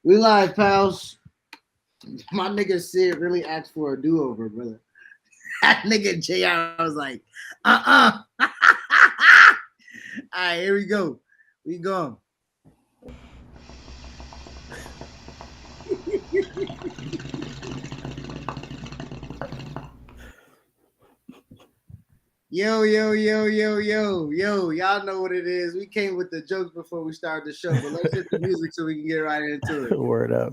We live, pals. My nigga Sid really asked for a do-over, brother. That nigga JR was like, All right, here we go. We going. Yo, yo, yo, yo, yo, yo. Y'all know what it is. We came with the jokes before we started the show, but let's hit the music so we can get right into it. Word up.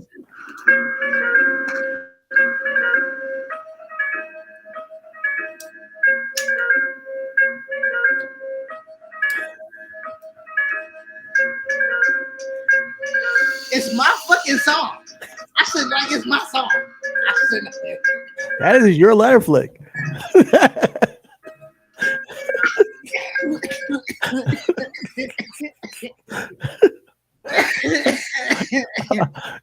It's my fucking song. I said like it's my song. I said That is your letter flick.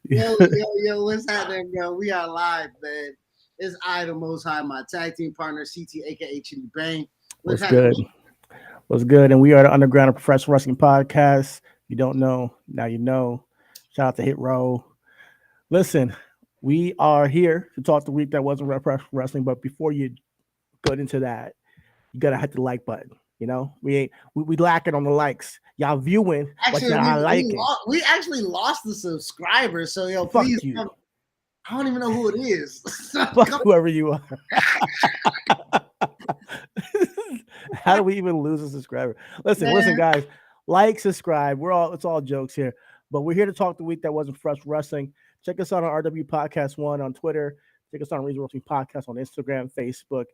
yo, what's happening, bro? We are live, man. It's I, the Most High, my tag team partner, CT, aka Chitty Bang. What's What's happening? good? What's good? And we are the Underground Professional Wrestling Podcast. If you don't know, now you know. Shout out to Hit Row. Listen, we are here to talk the week that wasn't professional wrestling. But before you go into that, you gotta hit the like button. You know, we lacking on the likes. Y'all viewing, but Actually, y'all not liking. we actually lost the subscribers, so yo, Fuck please. you. I don't even know who it is. Fuck whoever you are. How do we even lose a subscriber? Listen, guys. Like, subscribe. It's all jokes here, but we're here to talk the week that wasn't fresh wrestling. Check us out on RW Podcast One on Twitter. Check us out on Reason Wrestling Podcast on Instagram, Facebook,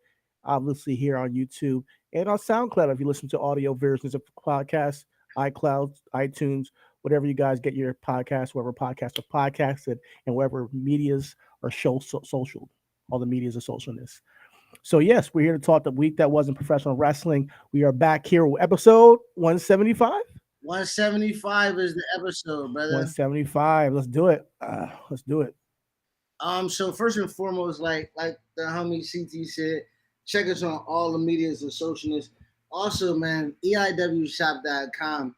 obviously here on YouTube and on SoundCloud. If you listen to audio versions of podcasts, iCloud, iTunes, whatever you guys get your podcast, wherever podcasts are podcasted, and wherever medias are social. All the medias are socialness. So yes, we're here to talk the week that wasn't professional wrestling. We are back here with episode 175. 175 is the episode, brother. 175. Let's do it. Let's do it. So first and foremost, like the homie CT said, check us on all the medias and socialness. Also, man, EIWshop.com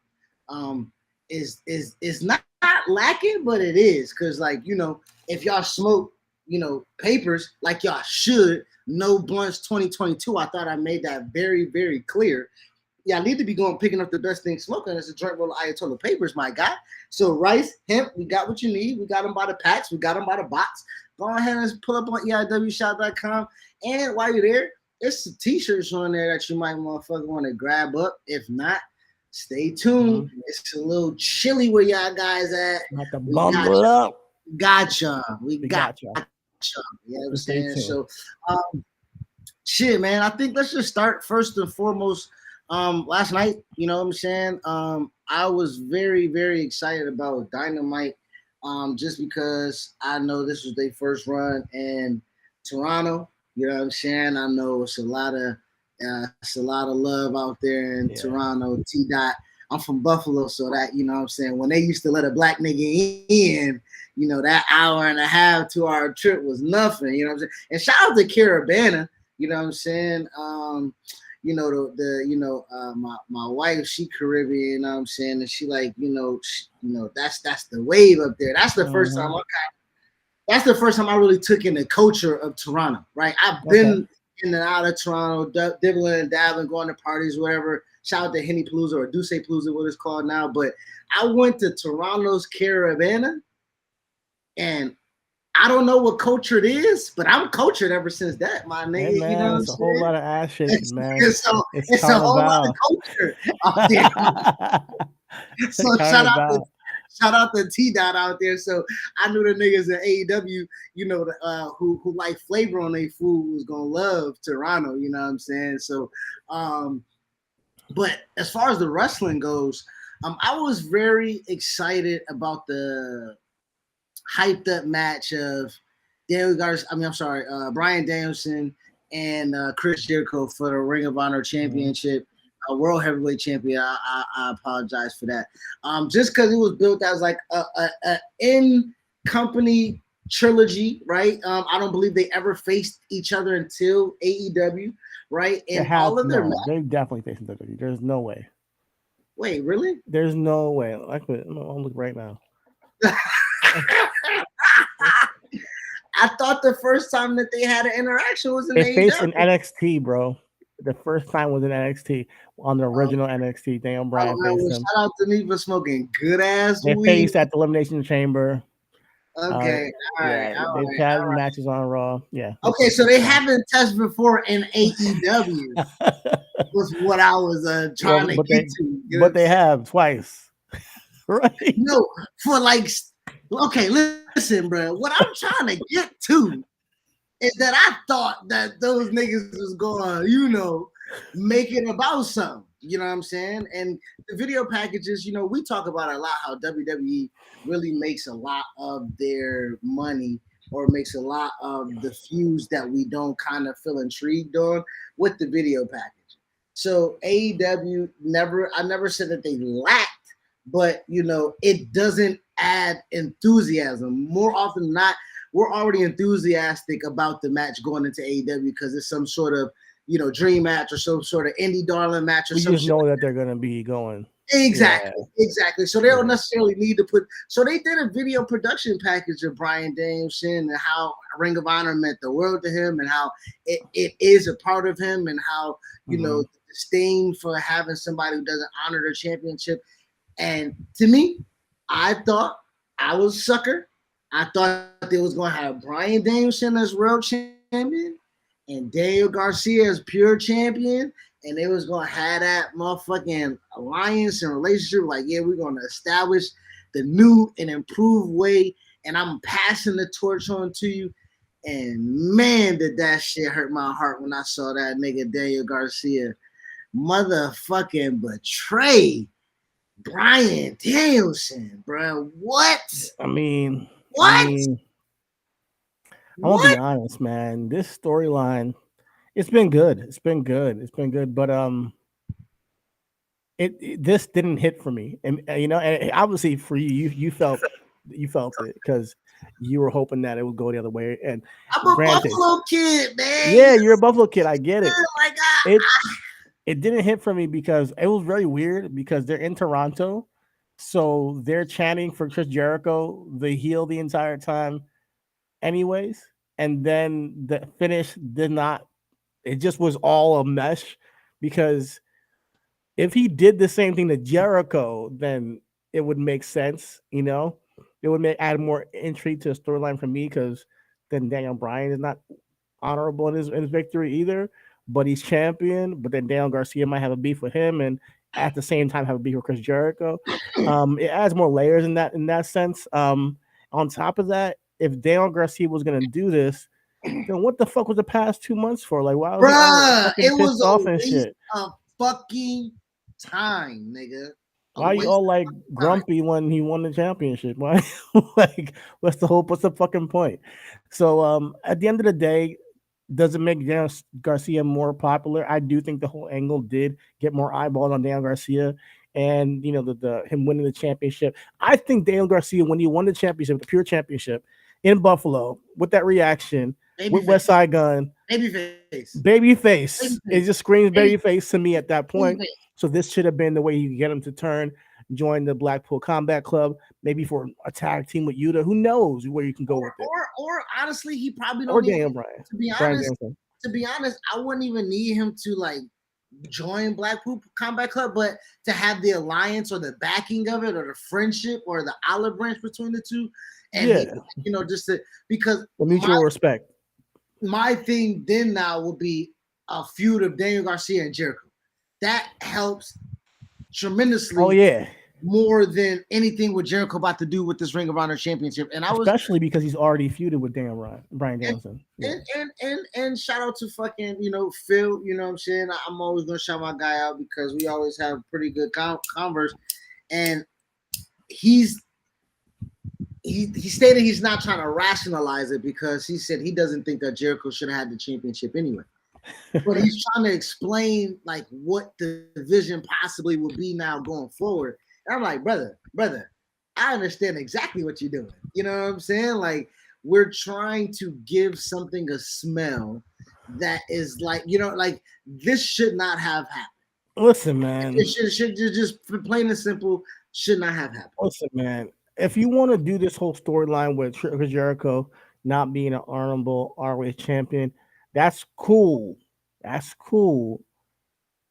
is not lacking, but it is because, like, you know, if y'all smoke, you know, papers like y'all should, no blunts 2022. I thought I made that very, very clear. Yeah, I need to be going picking up the best thing smoking. It's a joint roll of Ayatollah papers, my guy. So rice, hemp, we got what you need. We got them by the packs. We got them by the box. Go ahead and pull up on EIWshop.com. And while you're there, there's some t-shirts on there that you might motherfucker want to grab up. If not, stay tuned. Mm-hmm. It's a little chilly where y'all guys at. Not to bundle up. Gotcha. We got you. You know what I'm saying? So, shit, man, I think let's just start first and foremost. Last night, you know what I'm saying? I was very, very excited about Dynamite, just because I know this was their first run in Toronto. You know what I'm saying? I know it's a lot of love out there in Toronto. T-Dot. I'm from Buffalo, so that, you know what I'm saying, when they used to let a black nigga in, you know, that hour and a half to our trip was nothing, you know what I'm saying? And shout out to Carabana, you know what I'm saying? You know, my wife, she Caribbean, you know what I'm saying? And she like, you know, that's the wave up there. That's the first time that's the first time I really took in the culture of Toronto, right? I've been in and out of Toronto, dibbling and dabbling, going to parties, whatever. Shout out to Henny Palooza or Duce Palooza, what it's called now. But I went to Toronto's Carabana, and I don't know what culture it is, but I'm cultured ever since that, my nigga. Hey, man, you know it's a whole lot of ass shit, man. It's a whole lot of culture out there. So shout out to T-Dot out there. So I knew the niggas at AEW, you know, who like flavor on their food was gonna love Toronto, you know what I'm saying? So but as far as the wrestling goes, I was very excited about the hyped up match of Bryan Danielson and Chris Jericho for the Ring of Honor Championship, World Heavyweight Champion. I apologize for that. Just because it was built as like a in company trilogy, right? I don't believe they ever faced each other until AEW, right? And all of their they definitely facing WWE. There's no way. Wait, really? There's no way. I'll look right now. I thought the first time that they had an interaction was in They faced AEW. in NXT, bro. The first time was in NXT on the original NXT. Daniel Bryan faced him. Shout out to me for smoking good ass They weed. faced at the Elimination Chamber. Okay, they've had matches on Raw. Yeah. Okay, so they haven't touched before in AEW. Was what I was trying to get to. But they have twice, right? No, for like, okay, listen, bro. What I'm trying to get to is that I thought that those niggas was going, make it about something. You know what I'm saying? And the video packages, we talk about a lot how WWE really makes a lot of their money or makes a lot of the feuds that we don't kind of feel intrigued on with the video package. So AEW I never said that they lacked, but it doesn't add enthusiasm. More often than not, we're already enthusiastic about the match going into AEW because it's some sort of dream match or some sort of indie darling match or something. You just know that they're gonna be going. Exactly. So they don't necessarily need to put. So they did a video production package of Bryan Danielson and how Ring of Honor meant the world to him and how it is a part of him and how the disdain for having somebody who doesn't honor their championship. And to me, I thought I was a sucker. I thought they was gonna have Bryan Danielson as world champion and Daniel Garcia as pure champion. And they was gonna have that motherfucking alliance and relationship. Like, yeah, we're gonna establish the new and improved way, and I'm passing the torch on to you. And man, did that shit hurt my heart when I saw that nigga Daniel Garcia motherfucking betray Bryan Danielson, bro. What? I mean, what? I want to be honest, man. This storyline. It's been good. But this didn't hit for me, and and obviously for you felt it because you were hoping that it would go the other way. And I'm a Buffalo kid, man. Yeah, you're a Buffalo kid. I get it. It didn't hit for me because it was very weird because they're in Toronto, so they're chanting for Chris Jericho, the heel, the entire time, anyways. And then the finish did not. It just was all a mesh because if he did the same thing to Jericho, then it would make sense. It would add more intrigue to the storyline for me because then Daniel Bryan is not honorable in his victory either, but he's champion. But then Daniel Garcia might have a beef with him and at the same time have a beef with Chris Jericho. It adds more layers in that sense. On top of that, if Daniel Garcia was going to do this, then what the fuck was the past 2 months for? Like, why was it was a waste of fucking time, nigga. Why are you all like grumpy when he won the championship? Why? Like, what's the fucking point? So, at the end of the day, does it make Daniel Garcia more popular? I do think the whole angle did get more eyeballs on Daniel Garcia, and the him winning the championship. I think Daniel Garcia, when he won the championship, the pure championship in Buffalo, with that reaction. With West Side Gun, babyface. It just screams babyface to me at that point. So this should have been the way you get him to turn, join the Blackpool Combat Club, maybe for a tag team with Yuta. Who knows where you can go with it? Or honestly, he probably don't. Or Daniel Bryan. To be honest, I wouldn't even need him to like join Blackpool Combat Club, but to have the alliance or the backing of it, or the friendship, or the olive branch between the two, and just because the mutual respect. My thing then now will be a feud of Daniel Garcia and Jericho. That helps tremendously. Oh yeah, more than anything with Jericho about to do with this Ring of Honor championship. And especially because he's already feuded with Bryan Danielson. And shout out to fucking Phil. You know what I'm saying? I'm always gonna shout my guy out because we always have pretty good converse. And he stated he's not trying to rationalize it because he said he doesn't think that Jericho should have had the championship anyway. But he's trying to explain like what the division possibly will be now going forward. And I'm like, brother, I understand exactly what you're doing. You know what I'm saying? Like, we're trying to give something a smell that is like, like this should not have happened. Listen, man. It should just plain and simple should not have happened. Listen, man. If you want to do this whole storyline with Chris Jericho, not being an honorable ROH champion. That's cool. That's cool.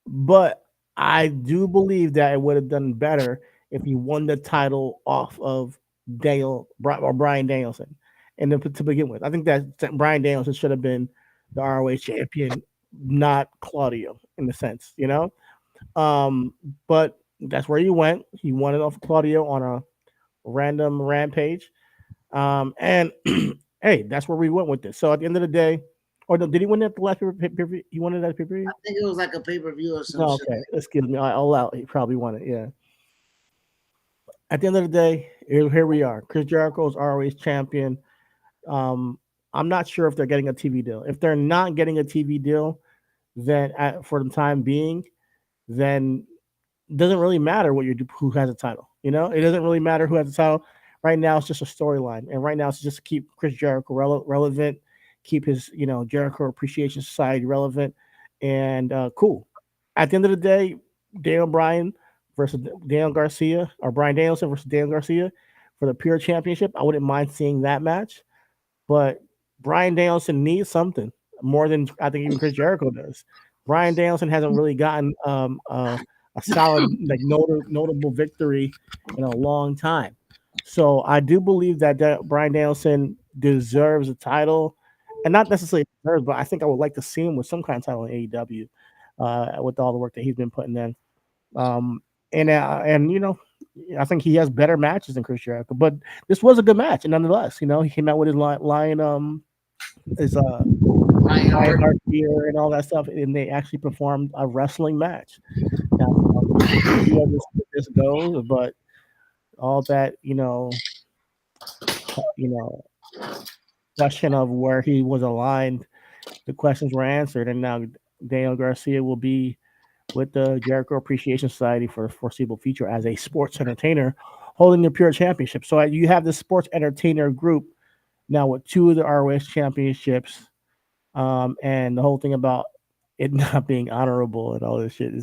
But I do believe that it would have done better if he won the title off of Brian Danielson. And then to begin with, I think that Brian Danielson should have been the ROH champion, not Claudio, in the sense, But that's where he went. He won it off Claudio on a random rampage. And hey, that's where we went with this. So at the end of the day, or no, did he win it at the last pay-per-view? He won it at pay-per-view? I think it was like a pay-per-view or something. No, okay. Excuse me. All out. He probably won it. Yeah. At the end of the day, here we are. Chris Jericho is ROH champion. I'm not sure if they're getting a TV deal. If they're not getting a TV deal, then for the time being, then it doesn't really matter who has a title. It doesn't really matter who has a title. Right now, it's just a storyline, and right now it's just to keep Chris Jericho relevant, keep his Jericho Appreciation Society relevant, and cool. At the end of the day, Daniel Bryan versus Daniel Garcia, or Bryan Danielson versus Daniel Garcia for the Pure Championship. I wouldn't mind seeing that match, but Bryan Danielson needs something more than I think even Chris Jericho does. Bryan Danielson hasn't really gotten a solid, like notable victory in a long time. So I do believe that Bryan Danielson deserves a title, and not necessarily deserves, but I think I would like to see him with some kind of title in AEW with all the work that he's been putting in. And I think he has better matches than Chris Jericho, but this was a good match, and nonetheless, he came out with his lion Lionheart gear and all that stuff, and they actually performed a wrestling match. Now, this goes, but all that question of where he was aligned, the questions were answered, and now Daniel Garcia will be with the Jericho Appreciation Society for the foreseeable future as a sports entertainer holding the Pure Championship. So you have this sports entertainer group now with 2 of the ROH championships, and the whole thing about it not being honorable and all this shit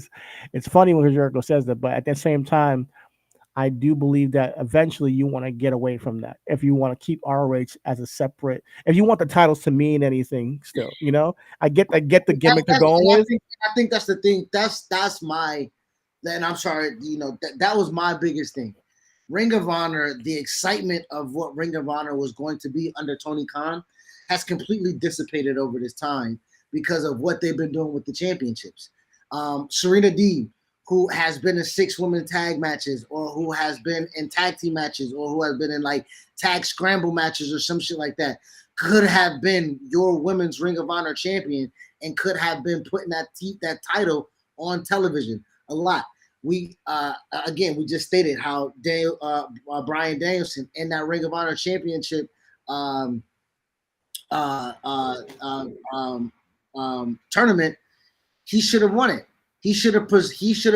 it's funny when Jericho says that, but at the same time, I do believe that eventually you want to get away from that. If you want to keep ROH as a separate, if you want the titles to mean anything still, I get the gimmick they're going with. I think that's the thing. That's my, and I'm sorry, that was my biggest thing. Ring of Honor, the excitement of what Ring of Honor was going to be under Tony Khan has completely dissipated over this time because of what they've been doing with the championships. Serena Deeb, who has been in 6-woman tag matches, or who has been in tag team matches, or who has been in like tag scramble matches or some shit like that, could have been your women's Ring of Honor champion and could have been putting that title on television a lot. We we just stated how Bryan Danielson in that Ring of Honor championship tournament, he should have won it. He should have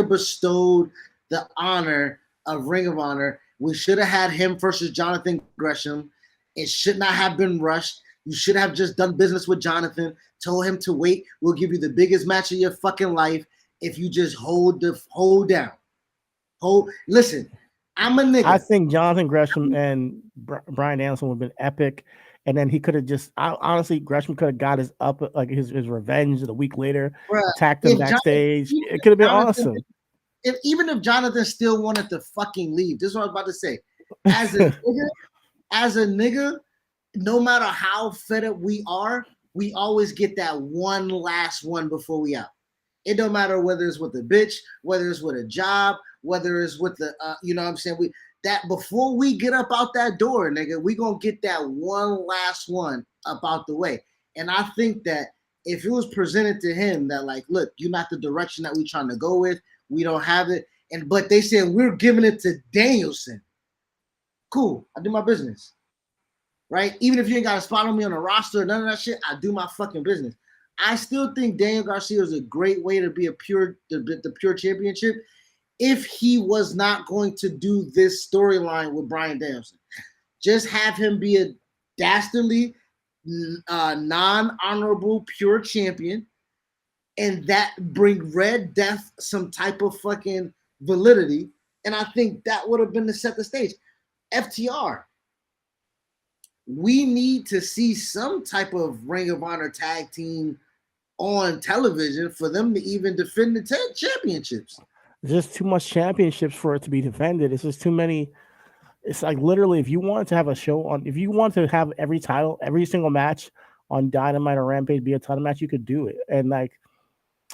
bestowed the honor of Ring of Honor. We should have had him versus Jonathan Gresham. It should not have been rushed. You should have just done business with Jonathan, told him to wait. We'll give you the biggest match of your fucking life if you just hold down. Listen, I'm a nigga. I think Jonathan Gresham and Bryan Danielson would have been epic. And then he could have honestly, Gresham could have got his revenge a week later, attacked him backstage. It could have been awesome. Even if Jonathan still wanted to fucking leave, this is what I was about to say. As a nigga, no matter how fed up we are, we always get that one last one before we out. It don't matter whether it's with a bitch, whether it's with a job, whether it's with the, you know what I'm saying? That before we get up out that door, nigga, we gonna get that one last one up out the way. And I think that if it was presented to him that like, look, you're not the direction that we're trying to go with, we don't have it. But they said we're giving it to Danielson. Cool, I do my business. Right? Even if you ain't got to spot on me on a roster or none of that shit, I do my fucking business. I still think Daniel Garcia is a great way to be the Pure Championship if he was not going to do this storyline with Bryan Danielson. Just have him be a dastardly, non-honorable Pure champion, and that bring Red Death some type of fucking validity. And I think that would have been to set the stage. FTR. we need to see some type of Ring of Honor tag team on television for them to even defend the championships. There's just too much championships for it to be defended. It's just too many. It's like literally, if you wanted to have a show on, if you want to have every title, every single match on Dynamite or Rampage be a title match, you could do it. And like,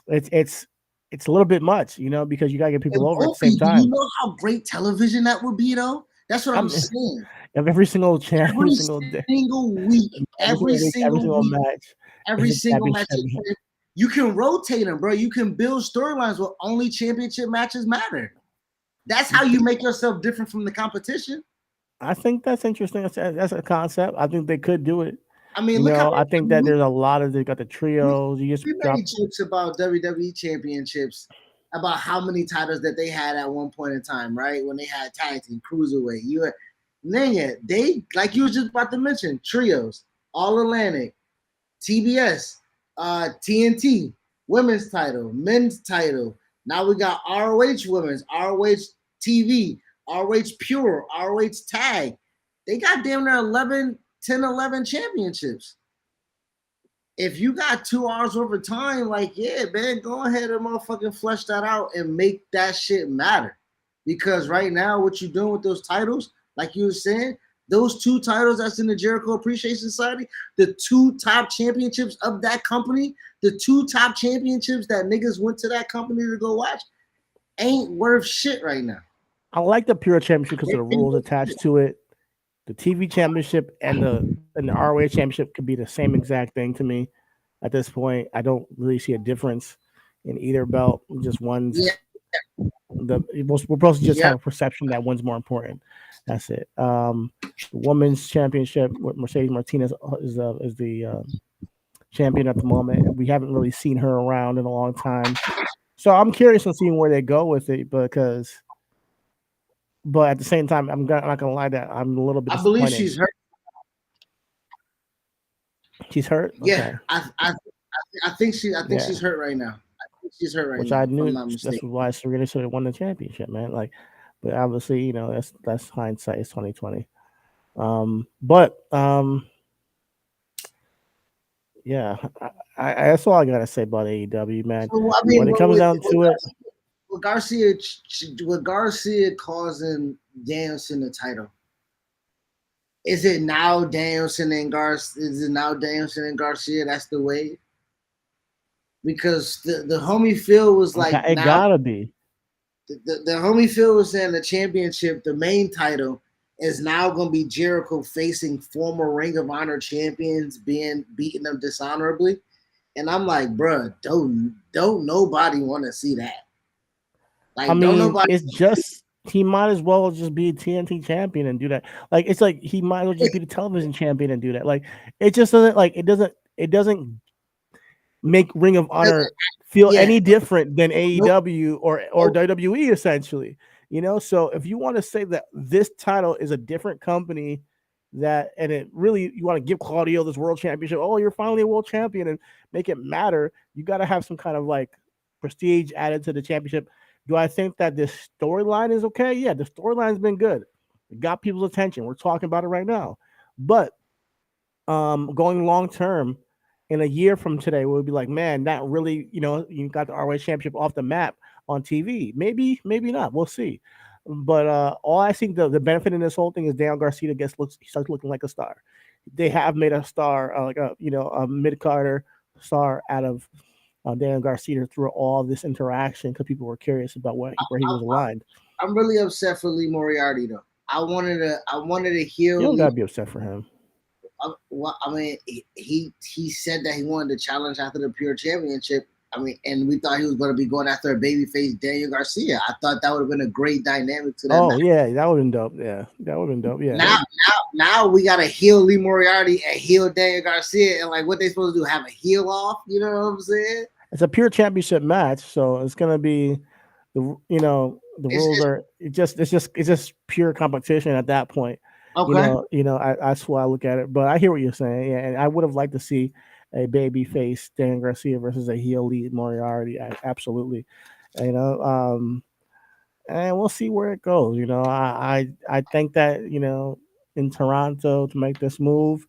it's a little bit much, because you gotta get people over at the same time. Do you know how great television that would be, though? That's what I'm saying. Every single channel, every single week, every single match, every single match. You can rotate them, bro. You can build storylines where only championship matches matter. That's how you make yourself different from the competition. I think that's interesting. That's a concept. I think they could do it. I mean, I think that there's a lot of they got the trios. We made jokes about WWE championships, about how many titles that they had at one point in time, right? When they had tag team, cruiserweight, they, like you was just about to mention, trios, All Atlantic, TBS, TNT, women's title, men's title. Now we got ROH women's, ROH TV, ROH Pure, ROH Tag. They got damn near 10, 11 championships. If you got 2 hours over time, like, yeah, man, go ahead and motherfucking flesh that out and make that shit matter. Because right now, what you're doing with those titles, like you were saying, those 2 titles that's in the Jericho Appreciation Society, the 2 top championships of that company, the 2 top championships that niggas went to that company to go watch, ain't worth shit right now. I like the Pure Championship because of the rules attached to it. The TV Championship and the ROH Championship could be the same exact thing to me. At this point, I don't really see a difference in either belt. Just one's we're supposed to just have a perception that one's more important. That's it. The Women's Championship with Mercedes Martinez is the champion at the moment. We haven't really seen her around in a long time, so I'm curious on seeing where they go with it But at the same time, I'm not gonna lie that I'm a little bit. I believe she's hurt. She's hurt. Yeah, okay. I think she's hurt right now. I think she's hurt right now. Which I knew. That's why Serena should have won the championship, man. Like, but obviously, that's hindsight. It's 2020. Yeah, that's all I gotta say about AEW, man. So, when it comes down to it. With Garcia causing Danielson the title, is it now Danielson and Garcia? That's the way. Because the homie Phil was like, it gotta be. The homie Phil was saying the championship, the main title, is now gonna be Jericho facing former Ring of Honor champions, beating them dishonorably, and I'm like, bruh, don't nobody want to see that. Like, it's just he might as well just be a TNT champion and do that. Like, it's like he might as well just be the television champion and do that. Like, it just doesn't it doesn't make Ring of Honor feel any different than AEW or WWE essentially. So if you want to say that this title is a different company and it really you want to give Claudio this world championship, oh, you're finally a world champion and make it matter, you got to have some kind of like prestige added to the championship. Do I think that this storyline is okay? Yeah, the storyline's been good. It got people's attention. We're talking about it right now. But going long term, in a year from today, we'll be like, man, that really, you got the ROH Championship off the map on TV. Maybe not. We'll see. But all I think the benefit in this whole thing is Daniel Garcia starts looking like a star. They have made a star, a mid-carder star out of Daniel Garcia through all this interaction because people were curious about where he was aligned. I'm really upset for Lee Moriarty though. I wanted to heal. You don't gotta be upset for him. He said that he wanted to challenge after the Pure Championship. And we thought he was going to be going after a babyface Daniel Garcia. I thought that would have been a great dynamic to that. Oh, yeah, that would have been dope. Yeah, that would have been dope. Yeah. Now we got to heal Lee Moriarty and heal Daniel Garcia. And like what they supposed to do, have a heel off? You know what I'm saying? It's a Pure Championship match, so it's going to be the rules are it's just pure competition at that point. Okay. That's why I look at it. But I hear what you're saying. Yeah, and I would have liked to see a baby face Daniel Garcia versus a heel Lee Moriarty. Absolutely. And we'll see where it goes. I think that, in Toronto to make this move.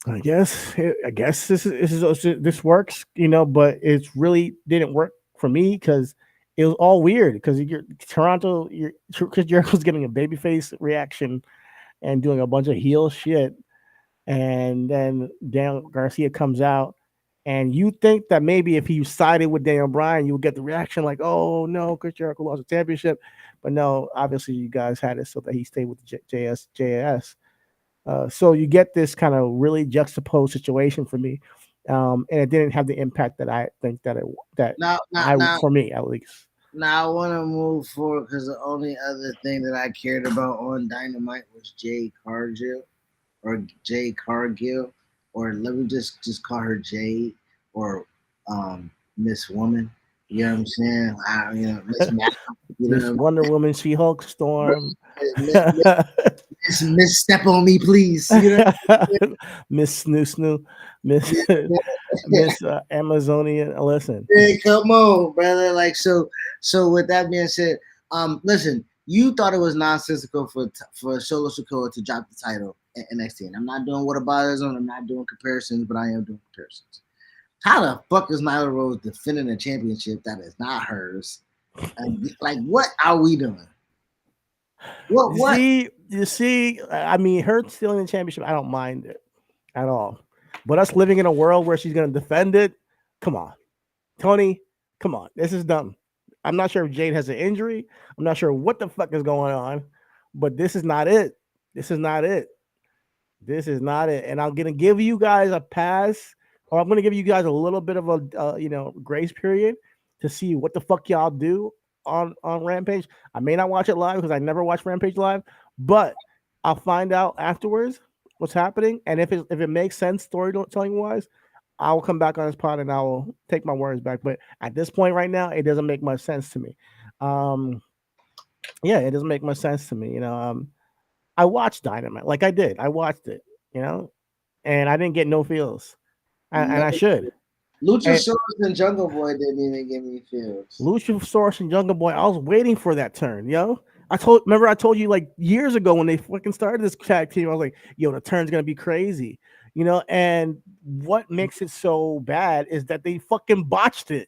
I guess this works, but it's really didn't work for me because it was all weird because you're Toronto, Chris Jericho's getting a babyface reaction and doing a bunch of heel shit, and then Daniel Garcia comes out, and you think that maybe if he sided with Daniel Bryan, you would get the reaction like, "Oh no, Chris Jericho lost the championship," but no, obviously you guys had it so that he stayed with JAS. So you get this kind of really juxtaposed situation for me, and it didn't have the impact that I think that for me at least. Now I want to move forward because the only other thing that I cared about on Dynamite was Jade Cargill, or let me just call her Jade or Miss Woman. You know what I'm saying? Miss Wonder Woman, She-Hulk, Storm. Miss Step on Me, please. Miss Snoo, Miss Amazonian. Listen, hey, come on, brother. Like so. With that being said, listen. You thought it was nonsensical for Solo Sikoa to drop the title in NXT, and I'm not doing whataboutism. I'm not doing comparisons, but I am doing comparisons. How the fuck is Nyla Rose defending a championship that is not hers? Like, what are we doing? What? You see, I mean, her stealing the championship, I don't mind it at all. But us living in a world where she's going to defend it, come on. Tony, come on. This is dumb. I'm not sure if Jade has an injury. I'm not sure what the fuck is going on, but this is not it. This is not it. And I'm going to give you guys a pass, or I'm going to give you guys a little bit of a, grace period to see what the fuck y'all do on Rampage. I may not watch it live because I never watch Rampage live, but I'll find out afterwards what's happening, and if it makes sense storytelling wise, I will come back on this pod and I will take my words back. But at this point right now, it doesn't make much sense to me. It doesn't make much sense to me. I watched Dynamite like I did. I watched it, and I didn't get no feels, and I should. Luchasaurus and Jungle Boy didn't even give me feels. Luchasaurus and Jungle Boy, I was waiting for that turn, I told you like years ago when they fucking started this tag team, I was like, yo, the turn's gonna be crazy, and what makes it so bad is that they fucking botched it.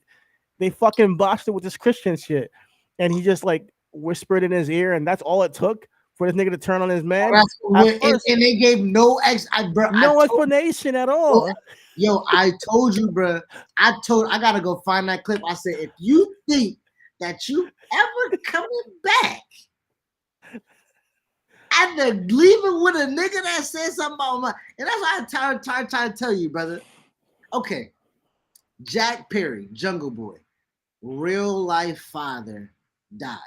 They fucking botched it with this Christian shit. And he just like whispered in his ear, and that's all it took for this nigga to turn on his man. And they gave no explanation at all. Yo, I told you, bro. I gotta go find that clip. I said, if you think that you ever coming back and to leave it with a nigga that said something about my, and that's why I'm trying to tell you, brother. Okay, Jack Perry, Jungle Boy, real life father, died.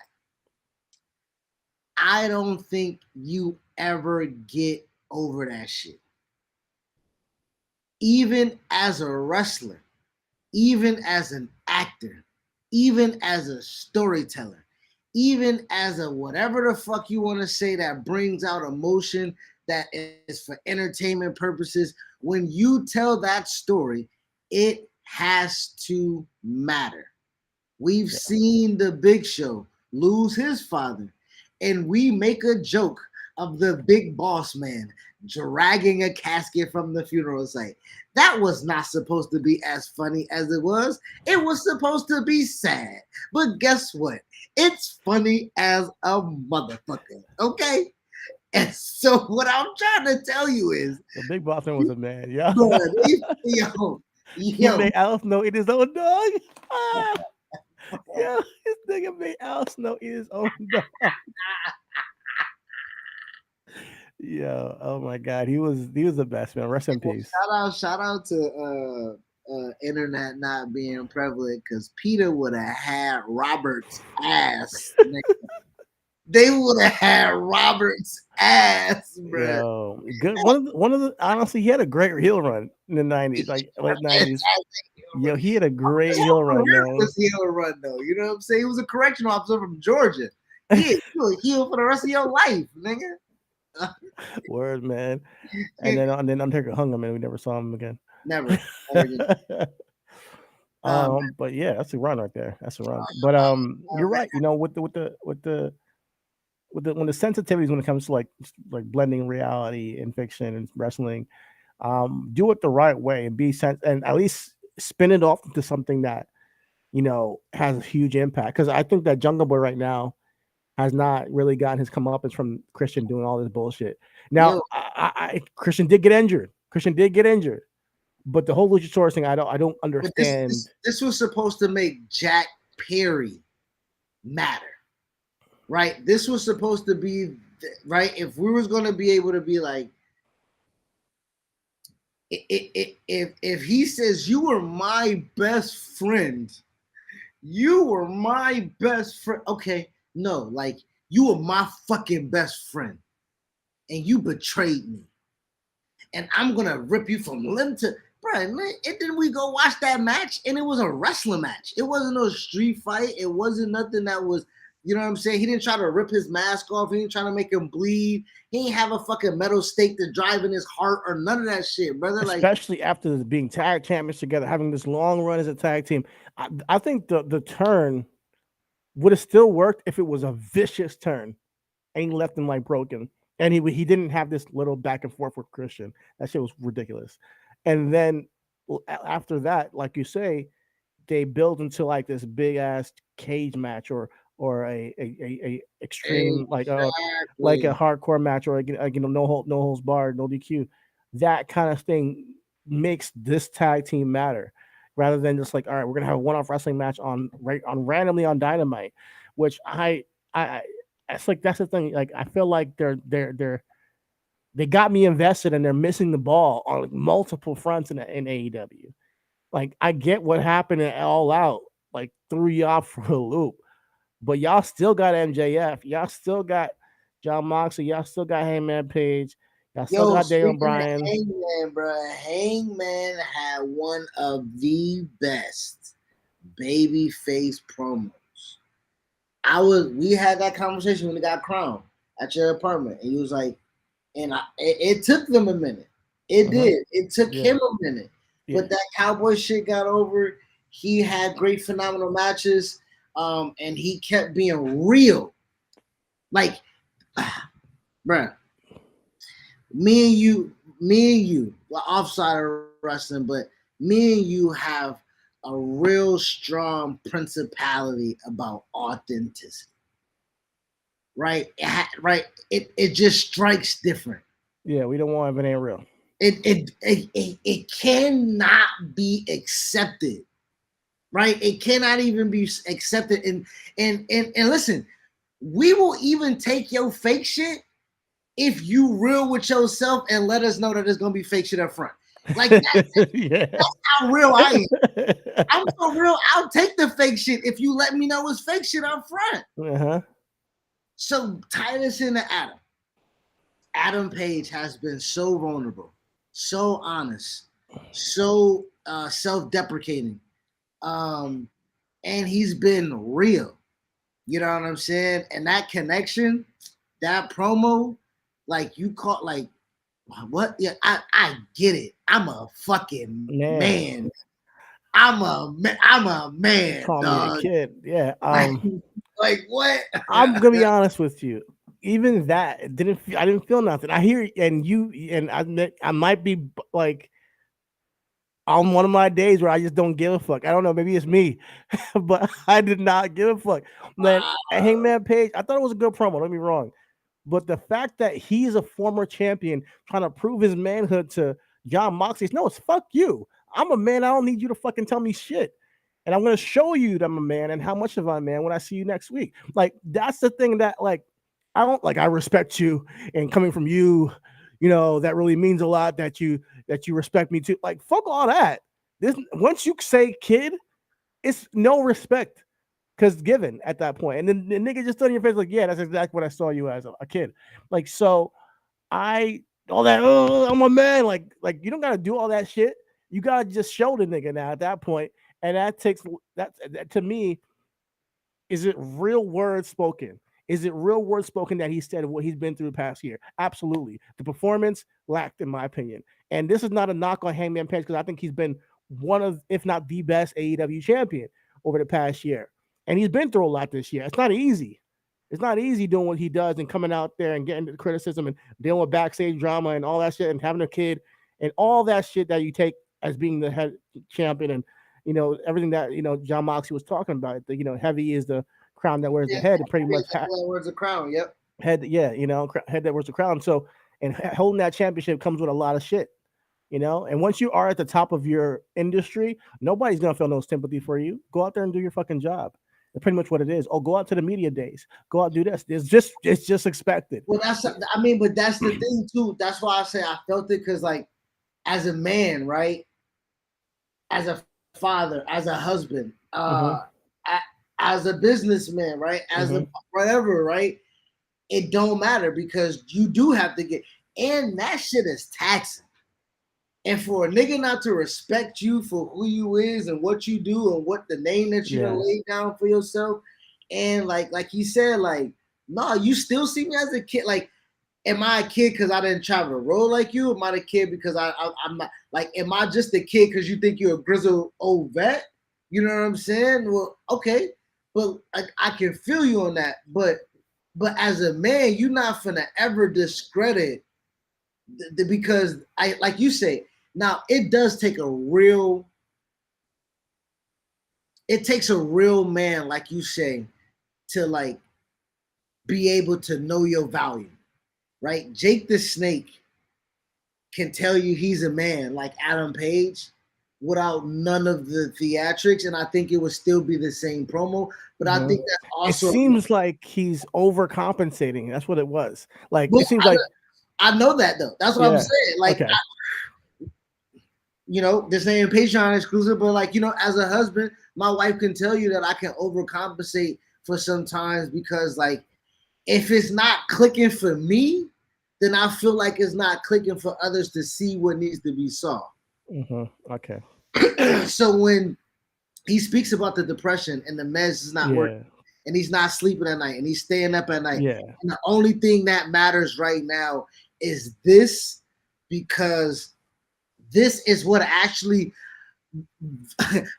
I don't think you ever get over that shit. Even as a wrestler, even as an actor, even as a storyteller, even as a whatever the fuck you want to say that brings out emotion, that is for entertainment purposes, when you tell that story, it has to matter. We've seen the Big Show lose his father, and we make a joke of the big boss man dragging a casket from the funeral site. That was not supposed to be as funny as it was. It was supposed to be sad. But guess what? It's funny as a motherfucker. Okay? And so what I'm trying to tell you is the big boss man was a man, yeah. Yo. He made Alice know it is own dog. Yeah, this nigga made Alice know it is own dog. Yeah, oh my god, he was the best, man. Rest in peace. Shout out to internet not being prevalent, because Peter would have had Robert's ass. They would have had Robert's ass, bro. Yo, good. One of the honestly, he had a great heel run in the 90s, like late 90s. Yo, he had a great heel run, man. Heel run though, you know what I'm saying? He was a correctional officer from Georgia. He was heel for the rest of your life, nigga. Word, man. And then Undertaker hung him, and we never saw him again. Never. But yeah, that's a run right there. That's a run. But you're right. With when the sensitivities when it comes to like blending reality and fiction and wrestling, do it the right way and and at least spin it off into something that has a huge impact. Because I think that Jungle Boy right now has not really gotten his comeuppance from Christian doing all this bullshit. Now, Christian did get injured. But the whole Luchasaurus thing, I don't understand. This was supposed to make Jack Perry matter, right? This was supposed to be right. If we was going to be able to be like, if he says you were my best friend, okay, no, like you were my fucking best friend, and you betrayed me, and I'm gonna rip you from limb to. Right, man. And then we go watch that match, and it was a wrestling match. It wasn't no street fight. It wasn't nothing that was, you know what I'm saying? He didn't try to rip his mask off. He didn't try to make him bleed. He didn't have a fucking metal stake to drive in his heart or none of that shit, brother. Especially after being tag champions together, having this long run as a tag team. I think the turn would have still worked if it was a vicious turn, and he left him like broken. And he didn't have this little back and forth with Christian. That shit was ridiculous. And then after that, like you say, they build into like this big ass cage match or a extreme like a hardcore match or no holds barred, no DQ. That kind of thing makes this tag team matter rather than just like, all right, we're gonna have a one-off wrestling match on randomly on Dynamite, which it's like that's the thing. Like I feel like they got me invested and they're missing the ball on like multiple fronts in AEW. Like I get what happened at All Out, like threw you off for a loop, but y'all still got MJF, y'all still got Jon Moxley, y'all still got Hangman Page, y'all still got Daniel Bryan. Hangman, bro, Hangman had one of the best babyface promos. We had that conversation when he got crowned at your apartment, and he was like. And it took them a minute. It did. It took him a minute. Yeah. But that Cowboy shit got over. He had great, phenomenal matches. And he kept being real. Like, bruh, me and you, well, offside of wrestling, but me and you have a real strong principality about authenticity. Right, It just strikes different. Yeah, we don't want it ain't real. It cannot be accepted. Right, it cannot even be accepted. And listen, we will even take your fake shit if you real with yourself and let us know that there's gonna be fake shit up front. Like that's how real I am. I'm so real. I'll take the fake shit if you let me know it's fake shit up front. So Titus into Adam. Adam Page has been so vulnerable, so honest, so self-deprecating. And he's been real. You know what I'm saying? And that connection, that promo, like you caught like what? Yeah, I get it. I'm a fucking man. I'm a man. Call me a kid. Yeah. Like what? I'm gonna be honest with you. Even that I didn't feel nothing. I hear and I might be like on one of my days where I just don't give a fuck. I don't know, maybe it's me, but I did not give a fuck. Man, Hangman Page, I thought it was a good promo. Don't get me wrong, but the fact that he's a former champion trying to prove his manhood to Jon Moxley, no, it's fuck you. I'm a man. I don't need you to fucking tell me shit. And I'm going to show you that I'm a man and how much of a man when I see you next week. Like, that's the thing that, like, I respect you, and coming from you, that really means a lot that you respect me too. Like, fuck all that. Once you say kid, it's no respect because given at that point. And then the nigga just stood in your face like, yeah, that's exactly what I saw you as a kid. Like, so I'm a man. Like you don't got to do all that shit. You got to just show the nigga now at that point. And that to me, is it real words spoken? Is it real words spoken that he said what he's been through the past year? Absolutely. The performance lacked, in my opinion. And this is not a knock on Hangman Page because I think he's been one of, if not the best AEW champion over the past year. And he's been through a lot this year. It's not easy. It's not easy doing what he does and coming out there and getting the criticism and dealing with backstage drama and all that shit and having a kid and all that shit that you take as being the head champion and everything that John Moxley was talking about. Heavy is the crown that wears the head, and pretty much wears the crown. Yep. Head, yeah, head that wears the crown. So, and holding that championship comes with a lot of shit. And once you are at the top of your industry, nobody's gonna feel no sympathy for you. Go out there and do your fucking job. That's pretty much what it is. Oh, go out to the media days. Go out, do this. It's just expected. Well, but that's the thing too. That's why I say I felt it, because like, as a man, right, as a father, as a husband, as a businessman, right, as a whatever, right, it don't matter, because you do have to get, and that shit is taxing. And for a nigga not to respect you for who you is and what you do and what the name that you done laid down for yourself, and like you said, like, no, you still see me as a kid. Like, am I a kid because I didn't travel the road like you? Am I a kid because I'm not, like, am I just a kid because you think you're a grizzled old vet? You know what I'm saying? Well, okay, but I can feel you on that. But as a man, you're not finna ever discredit because like you say. Now, it does take a real man, like you say, to like be able to know your value, right? Jake the Snake can tell you he's a man like Adam Page without none of the theatrics, and I think it would still be the same promo. But I think that's also, it seems like he's overcompensating. That's what it was. Like, it seems like I know that though. That's what I'm saying. Like, okay. This ain't Patreon exclusive, but like, as a husband, my wife can tell you that I can overcompensate for sometimes, because like, if it's not clicking for me, then I feel like it's not clicking for others to see what needs to be saw. Okay. So when he speaks about the depression and the meds is not working, and he's not sleeping at night and he's staying up at night, and the only thing that matters right now is this, because this is what actually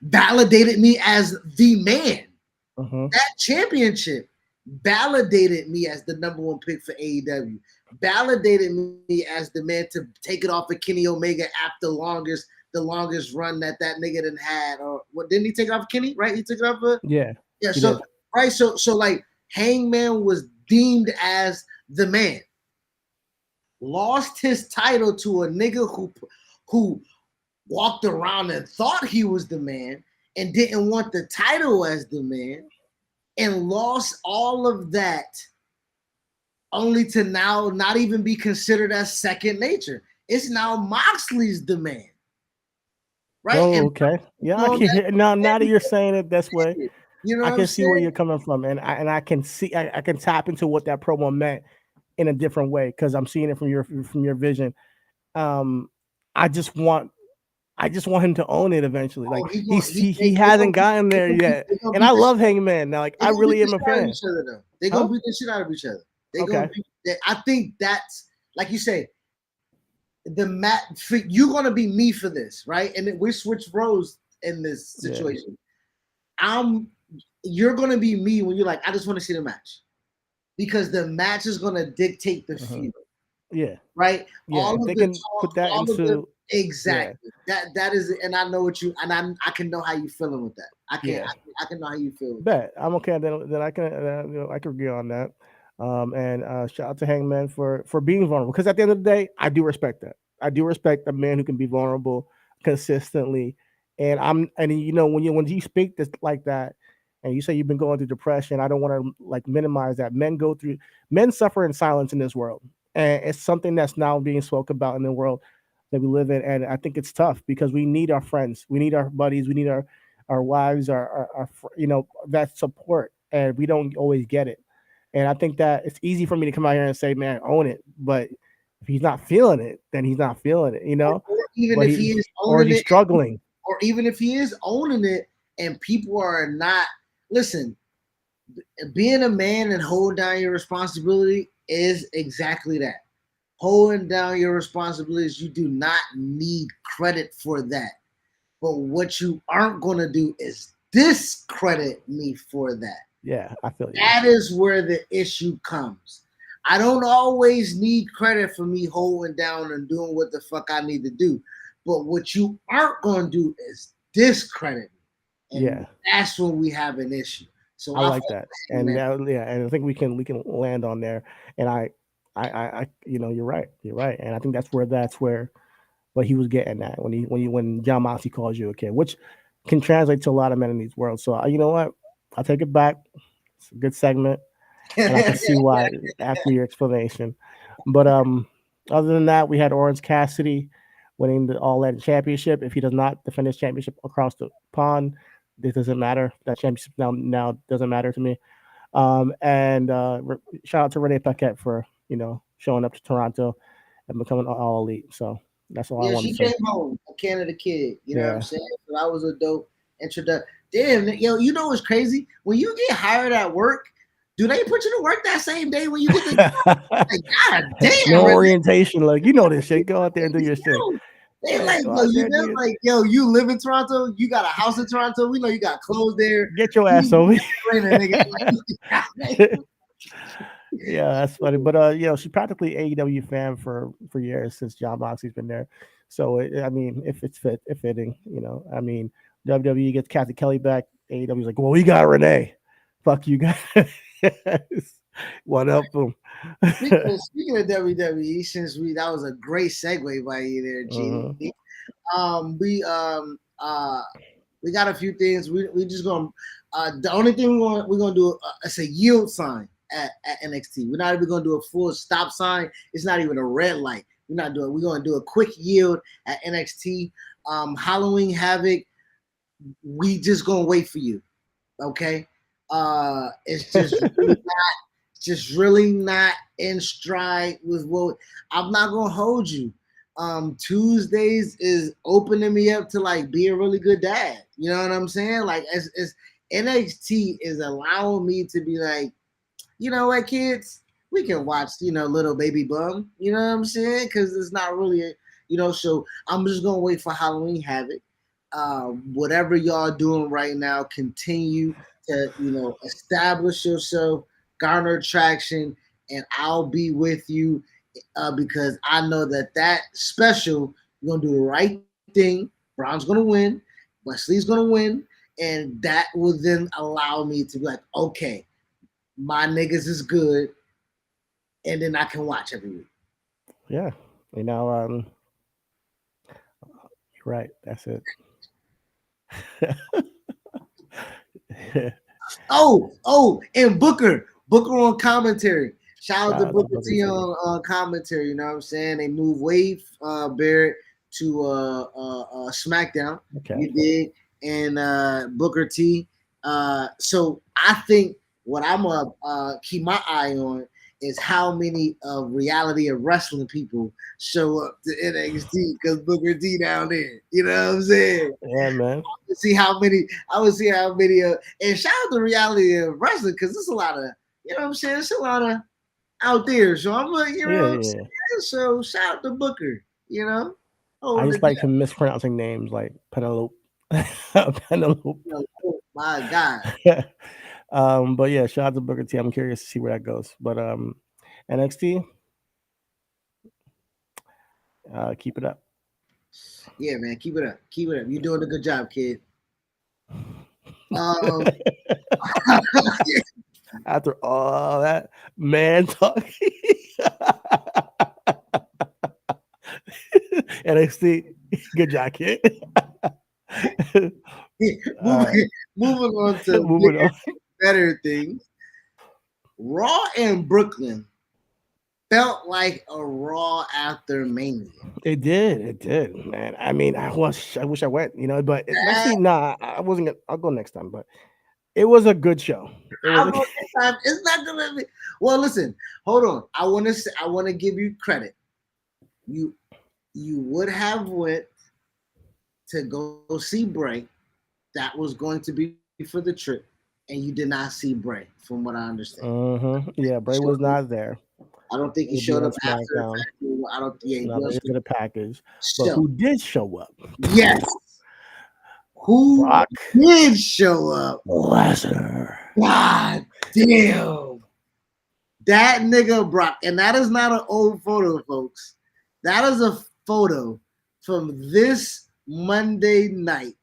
validated me as the man. That championship validated me as the number one pick for AEW. Validated me as the man to take it off of Kenny Omega after the longest run that nigga done had. Or what, didn't he take it off of Kenny? Right? He took it off of So right. So like, Hangman was deemed as the man. Lost his title to a nigga who walked around and thought he was the man and didn't want the title as the man, and lost all of that only to now not even be considered as second nature. It's now Moxley's the man. Right? Oh, okay. Yeah, I can hear now that you're saying it this way. I can see where you're coming from, and I can see I can tap into what that promo meant in a different way, because I'm seeing it from your vision. I just want him to own it eventually. Like, he hasn't gotten there yet, and I love Hangman now. Like, I really am a fan. They're gonna beat the shit out of each other. I think that's, like you say, you're gonna be me for this, right? And then we switch roles in this situation. You're gonna be me when you're like, I just want to see the match, because the match is gonna dictate the feel. Yeah. Right. Yeah. All they can put that into. Exactly. That is, and I know what you, and I can know how you feeling with that. I can know how you feel. Bet I'm okay. Then I can I can agree on that. And shout out to Hangman for being vulnerable, because at the end of the day, I do respect that. I do respect a man who can be vulnerable consistently. And when you speak this like that, and you say you've been going through depression, I don't want to like minimize that. Men suffer in silence in this world, and it's something that's now being spoken about in the world that we live in. And I think it's tough, because we need our friends, we need our buddies, we need our wives, our that support, and we don't always get it. And I think that it's easy for me to come out here and say, man, own it. But if he's not feeling it, then he's not feeling it, Or even if he is owning he's struggling. Or even if he is owning it and people are not, listen, being a man and holding down your responsibility is exactly that. Holding down your responsibilities, you do not need credit for that. But what you aren't going to do is discredit me for that. Yeah, I feel you. That is where the issue comes. I don't always need credit for me holding down and doing what the fuck I need to do. But what you aren't going to do is discredit me. And that's when we have an issue. So I like that. And now, and I think we can land on there. And I you're right. You're right. And I think that's where what he was getting at when Jon Moxley calls you a kid, which can translate to a lot of men in these worlds. So you know what? I'll take it back. It's a good segment. And I can see why after your explanation. But other than that, we had Orange Cassidy winning the All Atlantic Championship. If he does not defend his championship across the pond, this doesn't matter. That championship now doesn't matter to me. And shout out to Renee Paquette for showing up to Toronto and becoming All Elite. So that's all I want to say. She came home, a Canada kid. You know what I'm saying? So that was a dope introduction. Damn, you know what's crazy? When you get hired at work, do they put you to work that same day when you get the like, God damn, no orientation? Like, you know this shit. Go out there and do your shit. They like, you live in Toronto, you got a house in Toronto, we know you got clothes there. Get your ass over here. Yeah, that's funny. But she's practically AEW fan for years since Jon Moxley's been there. So I mean, if it's fitting, I mean, WWE gets Kathy Kelly back, AEW's like, well, we got Renee. Fuck you guys. What up, boom. Speaking of WWE, since that was a great segue by you there, Gene. We got a few things. We just gonna the only thing we're gonna do is a yield sign at NXT. We're not even gonna do a full stop sign. It's not even a red light. We're gonna do a quick yield at NXT. Halloween Havoc. We just gonna wait for you. Okay. It's just really not in stride with what I'm not gonna hold you. Tuesdays is opening me up to like be a really good dad. You know what I'm saying? Like it's NXT is allowing me to be like, you know what, kids, we can watch, Little Baby Bum. You know what I'm saying? Because it's not really, So I'm just gonna wait for Halloween Havoc. Whatever y'all doing right now, continue to establish yourself, garner traction, and I'll be with you because I know that special, you're gonna do the right thing. Braun's gonna win, Wesley's gonna win, and that will then allow me to be like, okay, my niggas is good, and then I can watch every week. Yeah, you're right. That's it. And Booker on commentary. Shout out to Booker T on commentary. You know what I'm saying? They moved Wade Barrett to SmackDown. Okay. You did, and Booker T. So I think what I'm gonna keep my eye on is how many reality of wrestling people show up to NXT because Booker T down there. You know what I'm saying? Yeah, man. I would see how many, and shout out to reality of wrestling because it's a lot of, you know what I'm saying? It's a lot of out there. So I'm like, what I'm saying? So shout out to Booker, I just like him mispronouncing names like Penelope. Penelope. My God. But yeah, shout out to Booker T. I'm curious to see where that goes. But NXT, keep it up. Yeah, man, keep it up. Keep it up. You're doing a good job, kid. After all that man talking, NXT, good job, kid. Moving on to better things. Raw and Brooklyn felt like a Raw after Mania. It did, man. I mean, I wish I went, but actually, I wasn't gonna. I'll go next time, but it was a good show. I'll go next time. It's not gonna be. Well, listen, hold on. I want to give you credit. You would have went to go see Bray. That was going to be for the trip, and you did not see Bray, from what I understand. Yeah, Bray was not there. I don't think he showed up after. I don't. Yeah, he was in the package. But who did show up? Yes. Who did show up? Lesnar. God damn. That nigga Brock, and that is not an old photo, folks. That is a photo from this Monday night.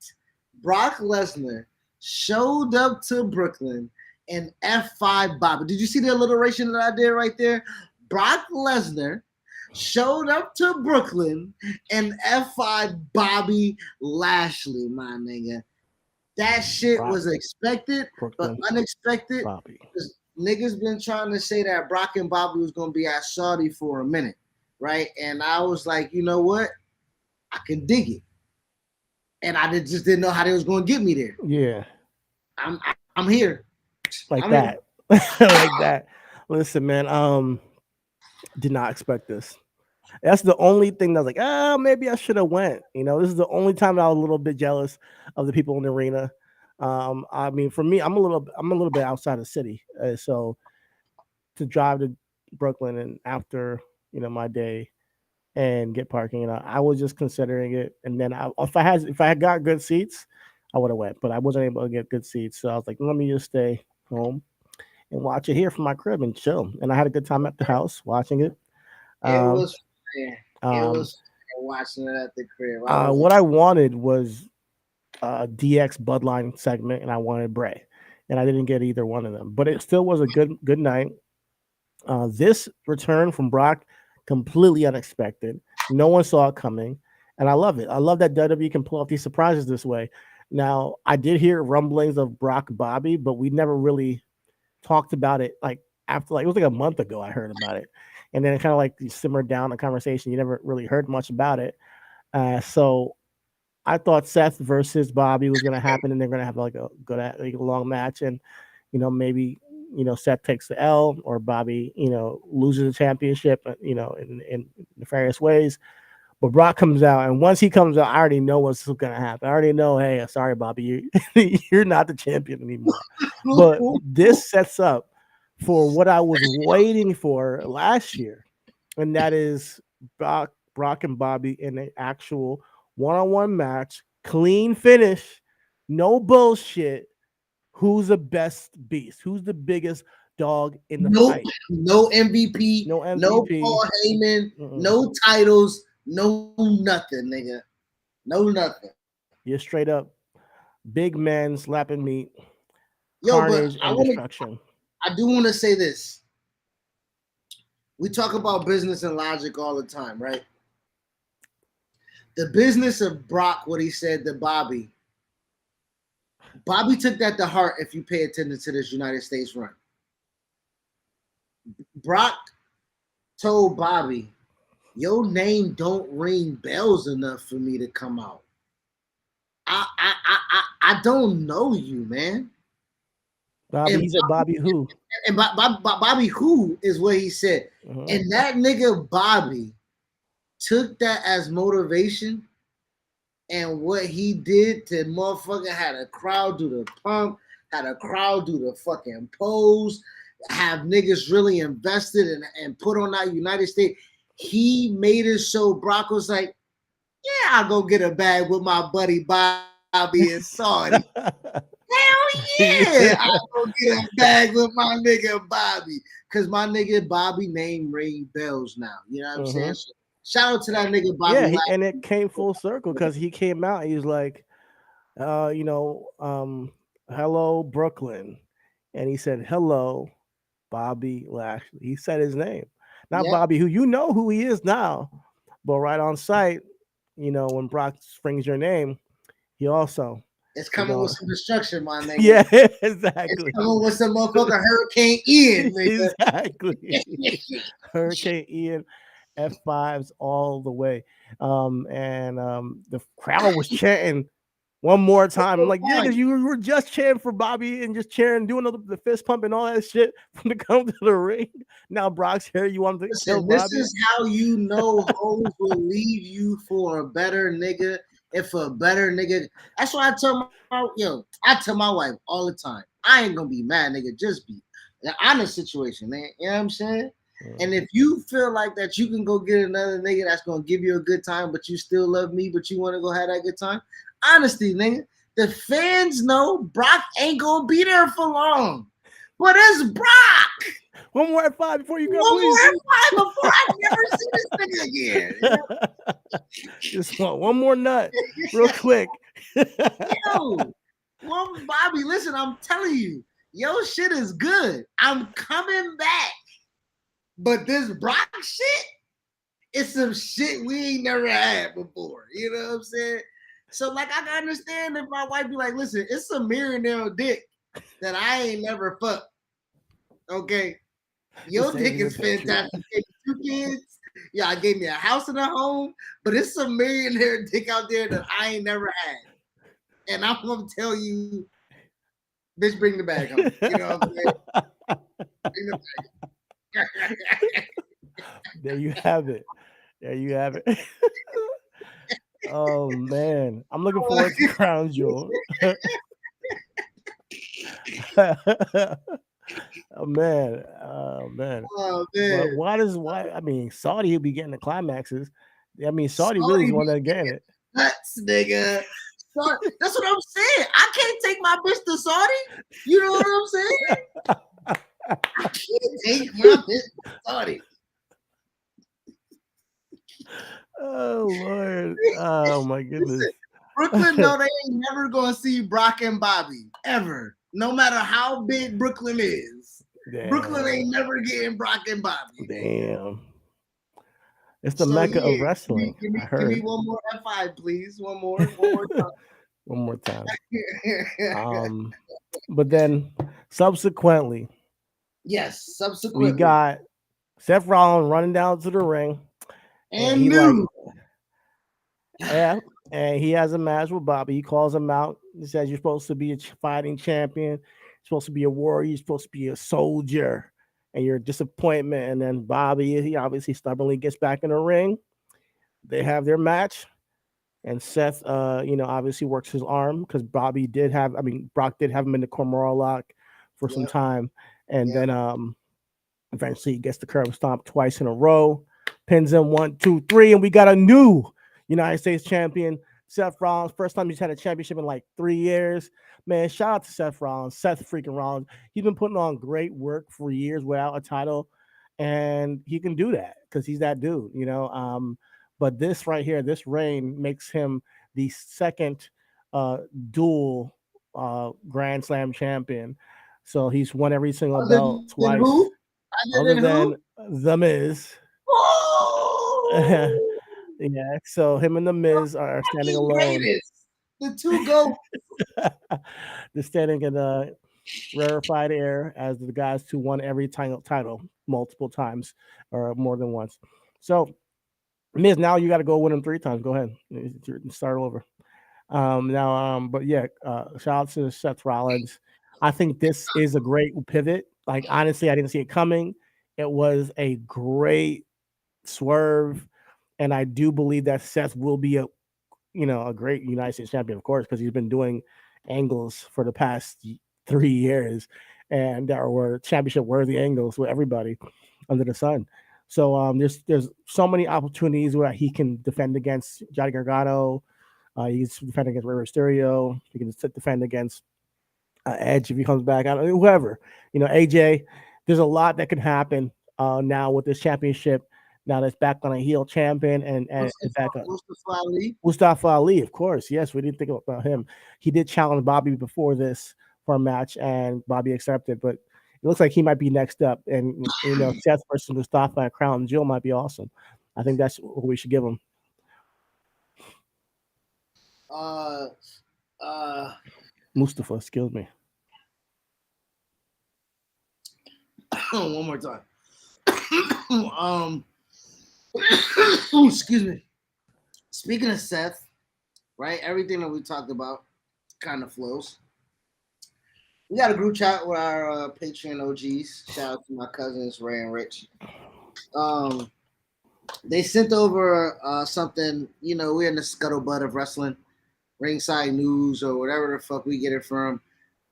Brock Lesnar showed up to Brooklyn in F5 Bobby. Did you see the alliteration that I did right there? Brock Lesnar showed up to Brooklyn in F5 Bobby Lashley, my nigga. That shit was expected, Brooklyn, but unexpected. Bobby. Niggas been trying to say that Brock and Bobby was going to be at Saudi for a minute, right? And I was like, you know what? I can dig it. And I just didn't know how they was going to get me there. Yeah. I'm here. Like that. Like that. Listen, man, did not expect this. That's the only thing that was like, maybe I should have went. You know, this is the only time I was a little bit jealous of the people in the arena. I mean, for me, I'm a little bit outside the city, so to drive to Brooklyn and after my day and get parking, I was just considering it. And then if I had got good seats, I would have went, but I wasn't able to get good seats, so I was like, let me just stay home and watch it here from my crib and chill. And I had a good time at the house watching it. It was watching it at the crib. What I wanted was DX Bloodline segment, and I wanted Bray, and I didn't get either one of them. But it still was a good night. This return from Brock, completely unexpected. No one saw it coming, and I love it. I love that WWE can pull off these surprises this way. Now, I did hear rumblings of Brock Bobby, but we never really talked about it. Like after, it was like a month ago, I heard about it. And then it kind of like simmered down the conversation. You never really heard much about it. So I thought Seth versus Bobby was going to happen, and they're going to have like a long match. And, maybe, Seth takes the L, or Bobby, loses the championship, in nefarious ways. But Brock comes out, and once he comes out, I already know what's going to happen. I already know, hey, sorry, Bobby, you're not the champion anymore. But this sets up for what I was waiting for last year, and that is Brock and Bobby in an actual one-on-one match, clean finish, no bullshit. Who's the best beast? Who's the biggest dog in the fight? No MVP, no Paul Heyman, no titles, no nothing, nigga. No nothing. You're straight up big men slapping meat. Yo, carnage and destruction. I do want to say this. We talk about business and logic all the time, right? The business of Brock, what he said to Bobby took that to heart if you pay attention to this United States run. Brock told Bobby, your name don't ring bells enough for me to come out. I don't know you, man. Bobby, he said Bobby who? And Bobby who is what he said. Uh-huh. And that nigga Bobby took that as motivation, and what he did to motherfucker had a crowd do the pump, had a crowd do the fucking pose, have niggas really invested and put on that United States. He made it so Brock was like, yeah, I'll go get a bag with my buddy Bobby and Saudi. Hell yeah, I'll go get a bag with my nigga Bobby. Because my nigga Bobby name ring bells now. You know what I'm saying? So shout out to that nigga Bobby. Yeah, and it came full circle because he came out and he was like, hello, Brooklyn. And he said, hello, Bobby Lashley. He said his name. Not Bobby, who who he is now. But right on site, when Brock springs your name, he also... It's coming with some destruction, my nigga. Yeah, exactly. It's coming with some motherfucker Hurricane Ian, nigga. Exactly. Hurricane Ian, F5s all the way. The crowd was chanting one more time. I'm like, yeah, because you were just chanting for Bobby and just cheering, doing the fist pump and all that shit from to come to the ring. Now Brock's here. You want to kill Bobby? This is how you know hoes will leave you for a better nigga. If a better nigga, that's what I tell my wife all the time. I ain't gonna be mad, nigga. Just be the honest situation, man. You know what I'm saying? Mm-hmm. And if you feel like that you can go get another nigga that's gonna give you a good time, but you still love me, but you want to go have that good time, honesty, nigga. The fans know Brock ain't gonna be there for long. But it's Brock. One more F5 before you go, One please. more F5 before I never see this nigga again. You know? Just one more nut, real quick. Yo, Bobby, listen, I'm telling you, your shit is good. I'm coming back. But this Brock shit, it's some shit we ain't never had before. You know what I'm saying? So, like, I can understand if my wife be like, listen, it's some millionaire dick that I ain't never fucked. Okay. Your dick is fantastic. You gave me 2 kids. Yeah, I gave me a house and a home, but it's some millionaire dick out there that I ain't never had. And I'm gonna tell you, bitch, bring the bag home. You know what I'm saying? Bring the bag. There you have it. There you have it. Oh man, I'm looking forward to Crown Jewel. Oh man. Oh man. But why? I mean, Saudi will be getting the climaxes. I mean, Saudi really is one that's getting it. Nuts, nigga. That's what I'm saying. I can't take my bitch to Saudi. You know what I'm saying? I can't take my bitch to Saudi. Oh Lord. Oh my goodness. Listen, Brooklyn, no, they ain't never gonna see Brock and Bobby ever. No matter how big Brooklyn is. Damn. Brooklyn ain't never getting Brock and Bobby. Damn. It's the Mecca of wrestling. Give me one more F5, please. One more time. One more time. But then subsequently, we got Seth Rollins running down to the ring. And he like, yeah, and he has a match with Bobby. He calls him out. He says, you're supposed to be a fighting champion. You're supposed to be a warrior. You're supposed to be a soldier. And you're a disappointment. And then Bobby, he obviously stubbornly gets back in the ring. They have their match. And Seth, obviously works his arm because Brock did have him in the Kimura lock for some time. And then eventually he gets the curb stomp twice in a row. Pins him 1, 2, 3, and we got a new United States champion, Seth Rollins. First time he's had a championship in like 3 years. Man, shout out to Seth Rollins, Seth freaking Rollins. He's been putting on great work for years without a title, and he can do that because he's that dude, But this right here, this reign makes him the second dual Grand Slam champion. So he's won every single belt twice. Other than The Miz. Yeah, so him and The Miz are standing alone. The two go. They're standing in the rarefied air as the guys who won every title multiple times or more than once. So, Miz, now you got to go win them 3 times. Go ahead, start over. But yeah, shout out to Seth Rollins. I think this is a great pivot. Like, honestly, I didn't see it coming. It was a great swerve, and I do believe that Seth will be a great United States champion, of course, because he's been doing angles for the past 3 years, and there were championship worthy angles with everybody under the sun. So there's so many opportunities where he can defend against Johnny Gargano. He's defending against Rey Mysterio. He can defend against Edge if he comes back. Whoever, AJ. There's a lot that can happen now with this championship. Now that's back on a heel champion and back up. Mustafa Ali, of course. Yes, we didn't think about him. He did challenge Bobby before this for a match, and Bobby accepted. But it looks like he might be next up. And Seth versus Mustafa at Crown Jewel might be awesome. I think that's what we should give him. Mustafa, excuse me. One more time. Excuse me. Speaking of Seth, right? Everything that we talked about kind of flows. We got a group chat with our Patreon OGs. Shout out to my cousins Ray and Rich. They sent over something. We're in the scuttlebutt of wrestling, Ringside News or whatever the fuck we get it from.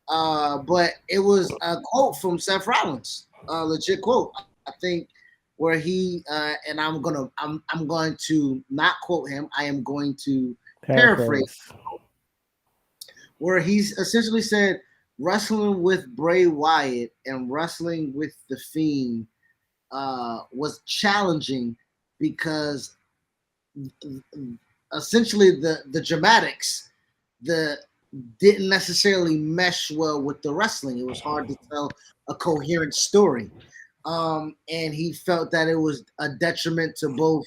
But it was a quote from Seth Rollins, a legit quote. I think where he and I'm going to not quote him. I am going to paraphrase. where he's essentially said wrestling with Bray Wyatt and wrestling with the Fiend was challenging because essentially the dramatics didn't necessarily mesh well with the wrestling. It was hard to tell a coherent story. And he felt that it was a detriment to both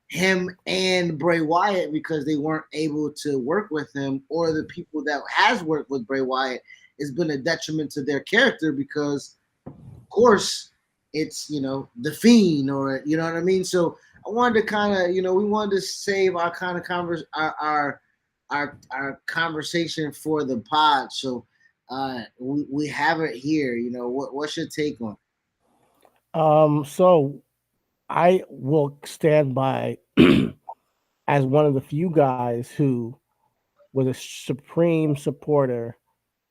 him and Bray Wyatt because they weren't able to work with him, or the people that has worked with Bray Wyatt has been a detriment to their character because, of course, it's the Fiend, or you know what I mean. So I wanted to kind of we wanted to save our kind of our conversation for the pod. So we have it here. What's your take on it? So I will stand by as one of the few guys who was a supreme supporter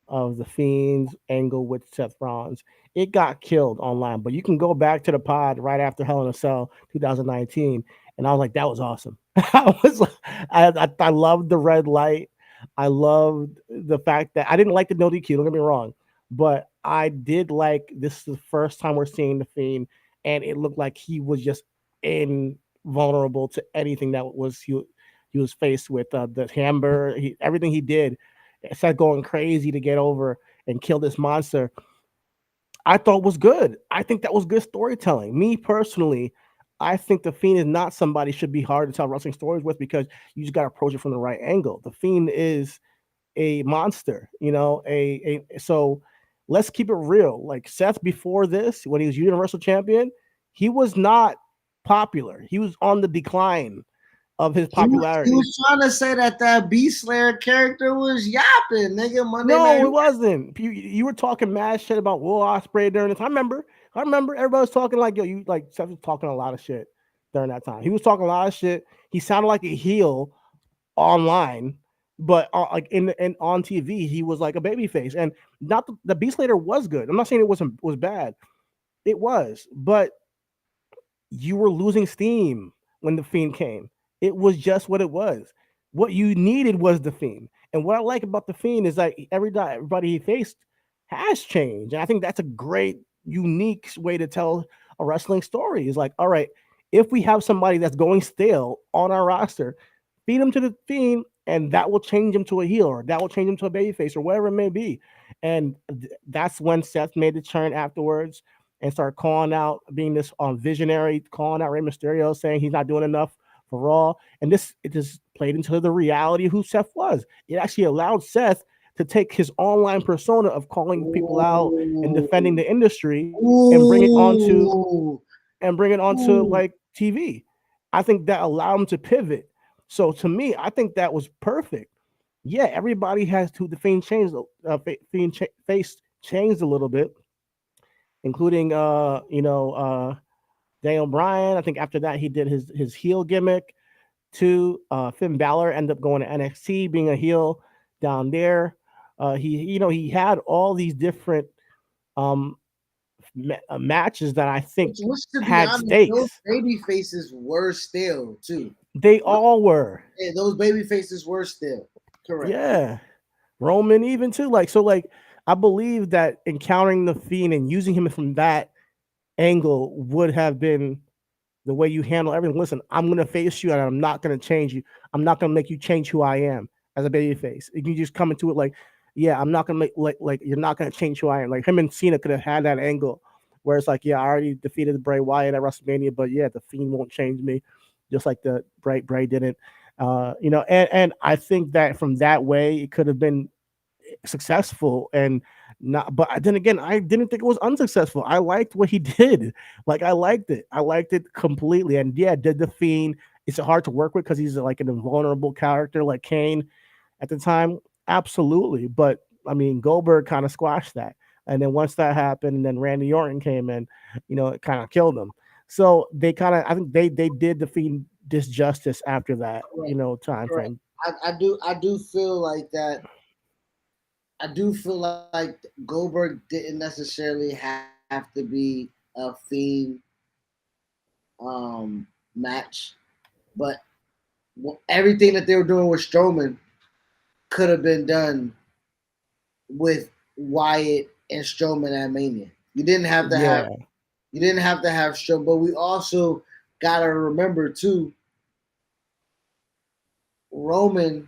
of the Fiend's angle with Seth Rollins. It got killed online, but you can go back to the pod right after Hell in a Cell 2019, and I was like, that was awesome. I loved the red light. I loved the fact that I didn't like the no DQ. Don't get me wrong, but I did like this is the first time we're seeing the Fiend, and it looked like he was just invulnerable to anything that he was faced with. The hammer, everything he did, started going crazy to get over and kill this monster. I thought was good. I think that was good storytelling. Me personally, I think the Fiend is not somebody should be hard to tell wrestling stories with because you just got to approach it from the right angle. The Fiend is a monster, so let's keep it real. Like Seth before this, when he was Universal Champion, he was not popular. He was on the decline of his popularity. He was trying to say that Beast Slayer character was yapping, nigga. Monday night. It wasn't. You were talking mad shit about Will Ospreay during this. I remember everybody was talking like, yo, Seth was talking a lot of shit during that time. He was talking a lot of shit. He sounded like a heel online, but like in on TV, he was like a babyface. And not the Beast Slayer was good. I'm not saying it was bad. It was, but you were losing steam when the Fiend came. It was just what it was. What you needed was the Fiend. And what I like about the Fiend is that everybody he faced has changed. And I think that's a great, unique way to tell a wrestling story. Is like, all right, if we have somebody that's going stale on our roster, feed him to the Fiend, and that will change him to a heel, or that will change him to a babyface, or whatever it may be. And that's when Seth made the turn afterwards and start calling out, being this visionary, calling out Rey Mysterio, saying he's not doing enough for Raw. And it just played into the reality of who Seth was. It actually allowed Seth to take his online persona of calling people out and defending the industry and bring it onto like TV. I think that allowed him to pivot. So to me, I think that was perfect. Yeah, everybody has to the Fiend changed. Face changed a little bit, including Daniel Bryan. I think after that he did his heel gimmick too. Finn Balor ended up going to NXT, being a heel down there. He had all these different matches that I think had stakes. Those baby faces were still too. They all were. Yeah, those baby faces were still. Correct. Yeah. Roman even too. I believe that encountering the Fiend and using him from that angle would have been the way you handle everything. Listen, I'm going to face you and I'm not going to change you. I'm not going to make you change who I am as a baby face. You can just come into it like, yeah, I'm not going to make like you're not going to change who I am. Like him and Cena could have had that angle where it's like, yeah, I already defeated Bray Wyatt at WrestleMania, but yeah, the Fiend won't change me, just like the Bray didn't. And I think that from that way it could have been successful and not, but then again, I didn't think it was unsuccessful. I liked what he did. Like I liked it completely. And yeah, did the Fiend, it's hard to work with because he's like an invulnerable character like Kane at the time. Absolutely. But I mean, Goldberg kind of squashed that. And then once that happened, and then Randy Orton came in, it kind of killed him. So I think they did the Fiend disjustice after that, time frame. I do feel like that. I do feel like Goldberg didn't necessarily have to be a Fiend match, but everything that they were doing with Strowman could have been done with Wyatt and Strowman at Mania. You didn't have to have Strowman, but we also gotta remember too, Roman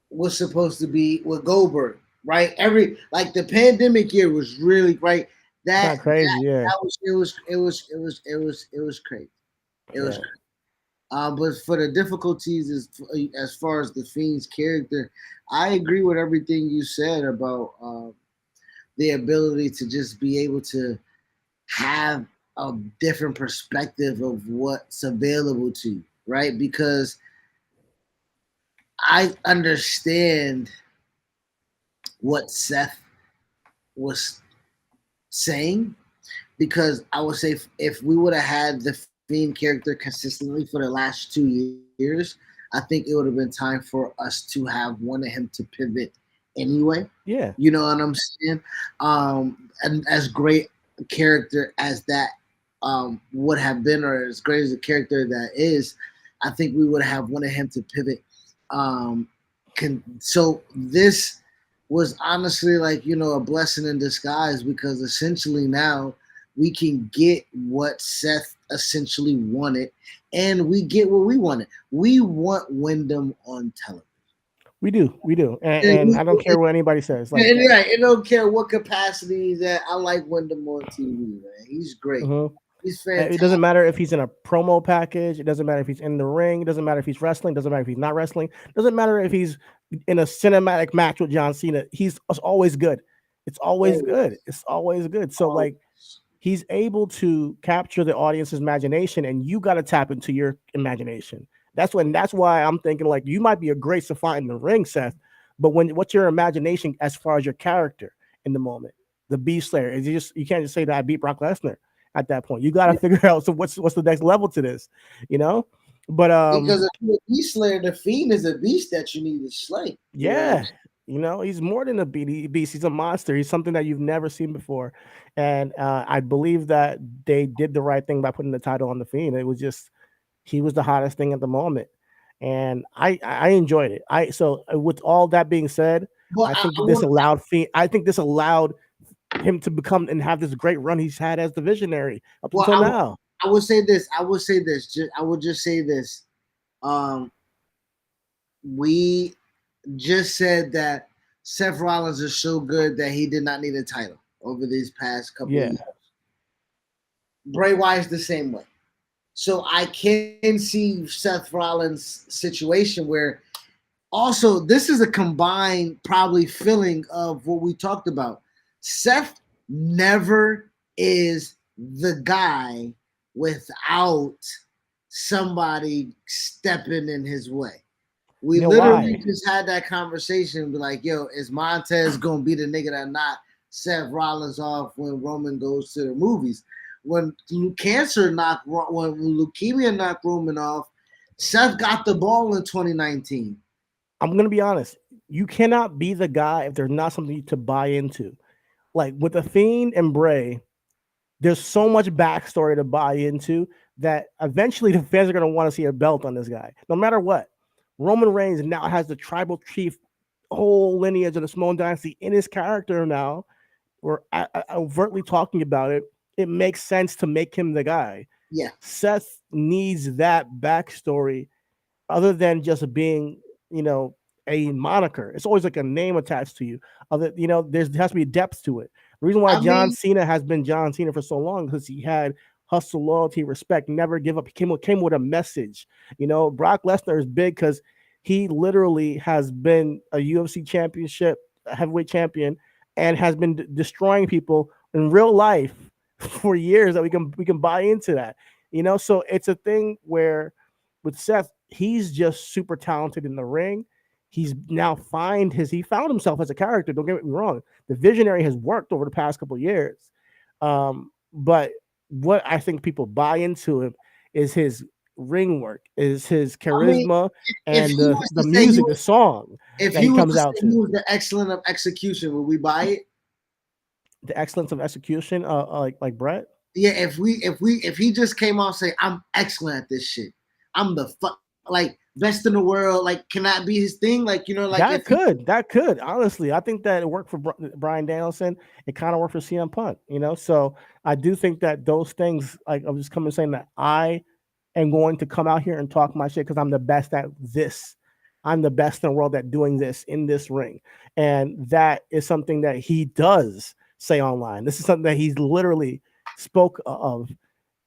was supposed to be with Goldberg, right? The pandemic year was really right. Kind of crazy, That was crazy. It was crazy. But for the difficulties as far as the Fiend's character, I agree with everything you said about the ability to just be able to have a different perspective of what's available to you, right? Because I understand what Seth was saying, because I would say if we would have had the Fiend character consistently for the last 2 years, I think it would have been time for us to have wanted him to pivot anyway. Yeah. You know what I'm saying? And as great a character as that would have been, or as great as a character that is, I think we would have wanted him to pivot. So this was honestly a blessing in disguise, because essentially now we can get what Seth essentially wanted, and we get what we wanted. We want Wyndham on television. We do, and I don't care what anybody says. Like, I don't care what capacity that I like Wyndham on TV. Man, he's great. Mm-hmm. He's fantastic. It doesn't matter if he's in a promo package. It doesn't matter if he's in the ring. It doesn't matter if he's wrestling. It doesn't matter if he's not wrestling. It doesn't matter if he's in a cinematic match with John Cena. He's always good. It's always good. It's always good. So he's able to capture the audience's imagination, and you got to tap into your imagination. That's why I'm thinking you might be a great savant in the ring, Seth, but what's your imagination as far as your character in the moment? The Beast Slayer, you can't just say that I beat Brock Lesnar at that point. You got to figure out what's the next level to this, But because if you're a Beast Slayer, the Fiend is a beast that you need to slay. Yeah. He's more than a beast. He's a monster. He's something that you've never seen before. And I believe that they did the right thing by putting the title on the Fiend. It was just, he was the hottest thing at the moment. And I enjoyed it. So with all that being said, I think this allowed him to become and have this great run he's had as the visionary up until now. I would say this. I would just say this. We just said that Seth Rollins is so good that he did not need a title over these past couple of years. Bray Wyatt's the same way. So I can see Seth Rollins' situation where also this is a combined probably feeling of what we talked about. Seth never is the guy without somebody stepping in his way. We literally just had that conversation and be like, yo, is Montez going to be the nigga that knocked Seth Rollins off when Roman goes to the movies? When leukemia knocked Roman off, Seth got the ball in 2019. I'm going to be honest. You cannot be the guy if there's not something to buy into. Like with The Fiend and Bray, there's so much backstory to buy into that eventually the fans are going to want to see a belt on this guy, no matter what. Roman Reigns now has the tribal chief whole lineage of the Samoan dynasty in his character now. We're overtly talking about it. It makes sense to make him the guy. Yeah. Seth needs that backstory other than just being, a moniker. It's always like a name attached to you. There has to be depth to it. The reason why John Cena has been John Cena for so long because he had hustle, loyalty, respect, never give up. He came with a message. Brock Lesnar is big because he literally has been a UFC championship, a heavyweight champion, and has been destroying people in real life for years that we can buy into that. So it's a thing where with Seth, he's just super talented in the ring. He's now found himself as a character. Don't get me wrong. The visionary has worked over the past couple of years. But what I think people buy into him is his ring work, is his charisma, and the music, the song that he comes out to. He was the excellence of execution. Would we buy it? The excellence of execution, like Brett? Yeah, if he just came out and say, I'm excellent at this shit. I'm the fuck. Like best in the world. Like, can that be his thing? Like, you know, like that could honestly, I think that it worked for Bryan Danielson. It kind of worked for CM Punk, you know. So I do think that those things, like I'm just coming saying that I am going to come out here and talk my shit because I'm the best at this. I'm the best in the world at doing this in this ring, and that is something that he does say online. This is something that he's literally spoke of,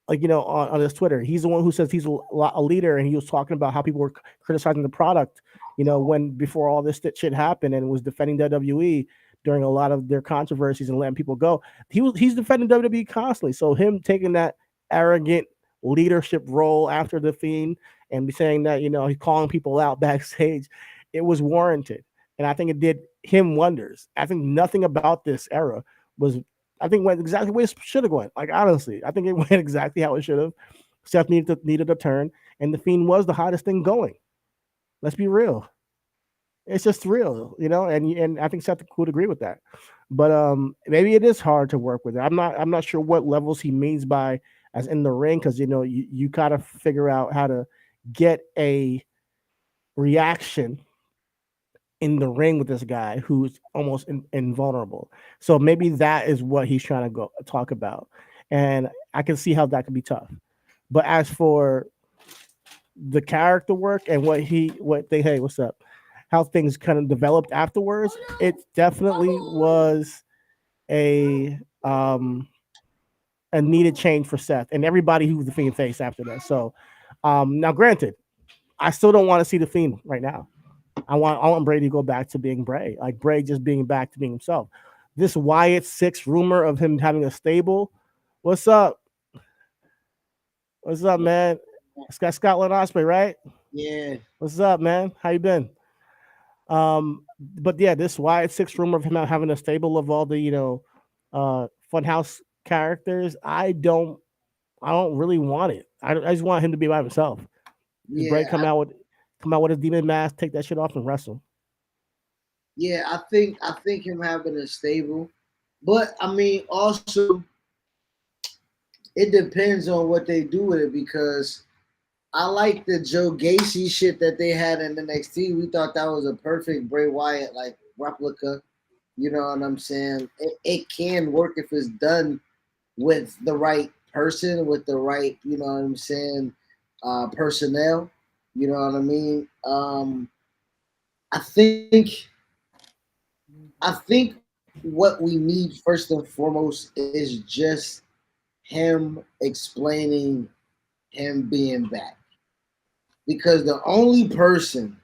like, you know, on his Twitter. He's the one who says he's a leader, and he was talking about how people were criticizing the product, you know, when before all this shit happened, and was defending WWE during a lot of their controversies and letting people go. He's defending WWE constantly. So him taking that arrogant leadership role after the Fiend and saying that, you know, he's calling people out backstage, it was warranted, and I think it did him wonders. I think nothing about this era was, I think, went exactly the way it should have went. Like, honestly, I think it went exactly how it should have. Seth needed a turn, and the Fiend was the hottest thing going. Let's be real. It's just real, you know, and I think Seth would agree with that. But maybe it is hard to work with it. I'm not sure what levels he means by as in the ring, because, you know, you gotta figure out how to get a reaction in the ring with this guy who's almost invulnerable. So maybe that is what he's trying to go talk about, and I can see how that could be tough. But as for the character work and hey, what's up, how things kind of developed afterwards, it definitely was a needed change for Seth and everybody who was the Fiend face after that. So now, granted, I still don't want to see the Fiend right now. I want Bray to go back to being Bray, like Bray just being back to being himself. This Wyatt Six rumor of him having a stable, what's up? What's up, man? It's got Scotland Osprey, right? Yeah. What's up, man? How you been? But yeah, this Wyatt Six rumor of him having a stable of all the, you know, Funhouse characters, I don't really want it. I just want him to be by himself. Yeah, Bray come out with a demon mask, take that shit off, and wrestle. Yeah, I think him having a stable, but I mean, also it depends on what they do with it, because I like the Joe Gacy shit that they had in NXT. We thought that was a perfect Bray Wyatt like replica. You know what I'm saying? It can work if it's done with the right person, with the right, you know what I'm saying, personnel. You know what I mean? I think what we need first and foremost is just him explaining him being back. Because the only person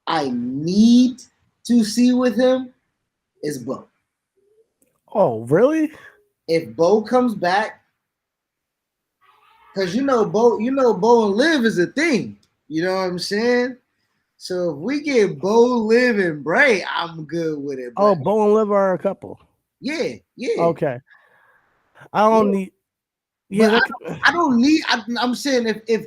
I need to see with him is Bo. Oh, really? If Bo comes back, because Bo and Liv is a thing. You know what I'm saying? So if we get Bo, Liv, and Bray, I'm good with it. Oh, Bo and Liv are a couple. Yeah. Okay. I don't need. Yeah, I don't need. I'm saying if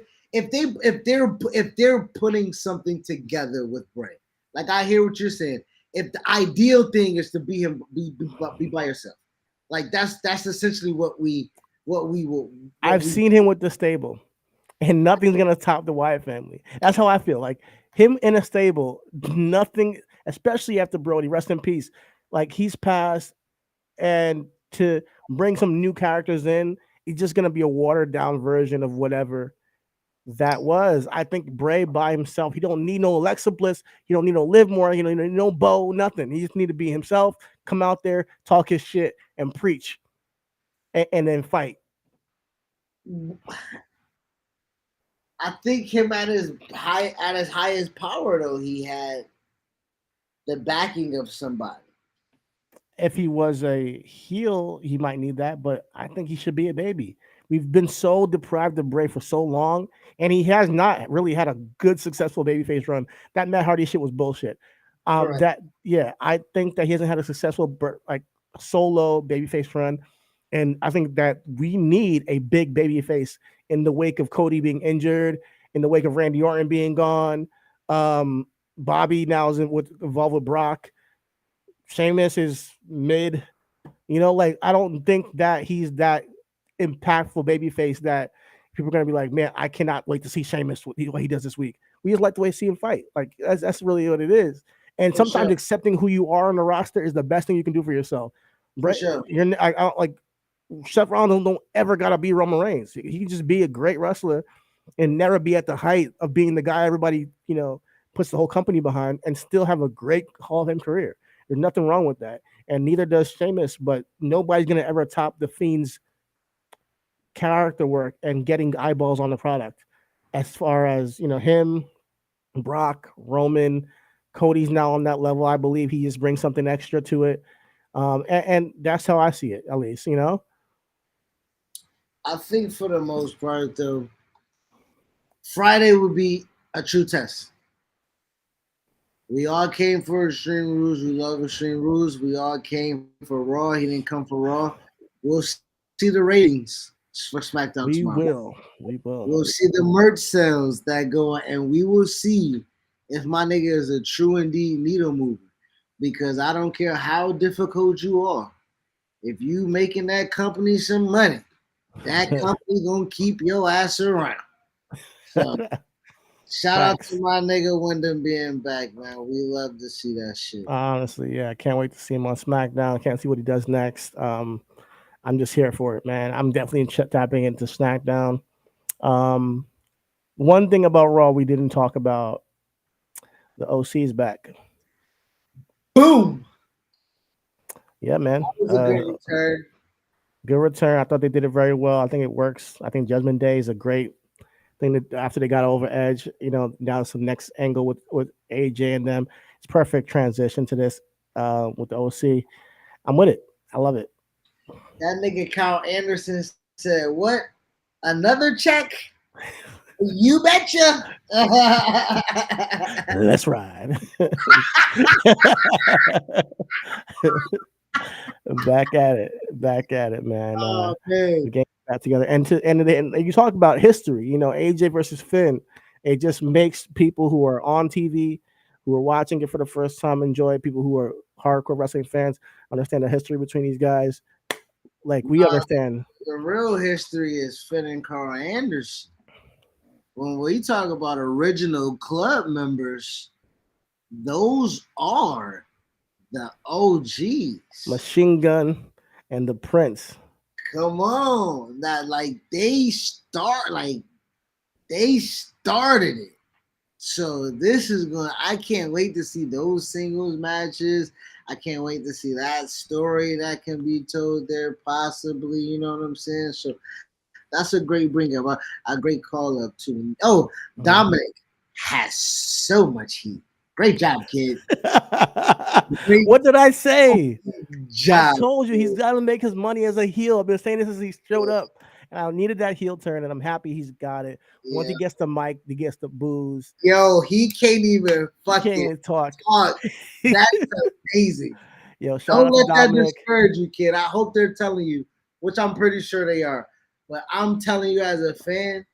they're putting something together with Bray, like, I hear what you're saying. If the ideal thing is to be by yourself, like that's essentially what we will. I've seen him with the stable, and nothing's gonna top the Wyatt family. That's how I feel. Like, him in a stable, nothing, especially after Brody, rest in peace. Like, he's passed, and to bring some new characters in, it's just gonna be a watered down version of whatever that was. I think Bray by himself, he don't need no Alexa Bliss, he don't need no Liv Morgan, you know, no Bo, nothing. He just need to be himself, come out there, talk his shit, and preach, and then fight. I think him at his highest power, though, he had the backing of somebody. If he was a heel, he might need that, but I think he should be a baby. We've been so deprived of Bray for so long, and he has not really had a good, successful babyface run. That Matt Hardy shit was bullshit. Right. I think that he hasn't had a successful solo babyface run, and I think that we need a big babyface in the wake of Cody being injured, in the wake of Randy Orton being gone. Bobby now is involved with Brock. Sheamus is mid. You know, like, I don't think that he's that impactful babyface that people are gonna be like, man, I cannot wait to see Sheamus what he does this week. We just like the way to see him fight. Like that's really what it is. And sometimes accepting who you are on the roster is the best thing you can do for yourself. For sure. I don't like Seth Rollins don't ever gotta be Roman Reigns. He can just be a great wrestler and never be at the height of being the guy everybody, puts the whole company behind and still have a great Hall of Fame career. There's nothing wrong with that. And neither does Sheamus, but nobody's gonna ever top the Fiend's character work and getting eyeballs on the product. As far as him, Brock, Roman, Cody's now on that level. I believe he just brings something extra to it. And that's how I see it, at least, I think for the most part, though, Friday would be a true test. We all came for Extreme Rules. We love Extreme Rules. We all came for Raw. He didn't come for Raw. We'll see the ratings for SmackDown tomorrow. We will. We'll see the merch sales that go on, and we will see if my nigga is a true indeed needle mover. Because I don't care how difficult you are. If you making that company some money, that company gonna keep your ass around. So shout out to my nigga Wyndham being back, man. We love to see that shit. Honestly, yeah, I can't wait to see him on SmackDown. Can't see what he does next. I'm just here for it, man. I'm definitely tapping into SmackDown. One thing about Raw we didn't talk about, the OC is back. Boom. Yeah, man. That was a good return. Good return. I thought they did it very well. I think it works. I think Judgment Day is a great thing that after they got over Edge, now some next angle with AJ and them. It's perfect transition to this with the OC. I'm with it. I love it. That nigga Kyle Anderson said, "What? Another check? You betcha." Let's ride. Back at it, man. Oh, man. The game back together, and you talk about history. AJ versus Finn. It just makes people who are on TV, who are watching it for the first time, enjoy it. People who are hardcore wrestling fans understand the history between these guys. Like we understand. The real history is Finn and Carl Anderson. When we talk about original club members, those are the OGs. Machine Gun and the Prince. Come on. They started it. So this is I can't wait to see those singles matches. I can't wait to see that story that can be told there possibly, you know what I'm saying? So that's a great bring up, a great call up to. Oh, Dominic has so much heat. Great job, kid. What did I say? Job. I told you he's got to make his money as a heel. I've been saying this since he showed up. And I needed that heel turn, and I'm happy he's got it. Yeah. Once he gets the mic, he gets the booze. Yo, he can't even fucking talk. That's amazing. Yo, don't let that discourage you, kid. I hope they're telling you, which I'm pretty sure they are. But I'm telling you as a fan,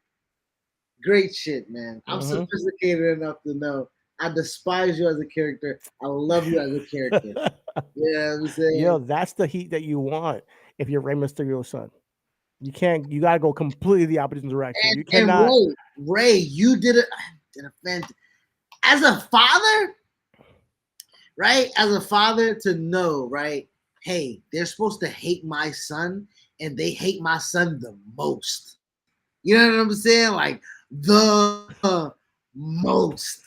great shit, man. I'm sophisticated enough to know I despise you as a character. I love you as a character. Yeah, I'm saying. Yo, that's the heat that you want if you're Rey Mysterio's son. You gotta go completely the opposite direction. You cannot. And Ray, you did it. As a father, right? As a father to know, right? Hey, they're supposed to hate my son, and they hate my son the most. You know what I'm saying? Like the most.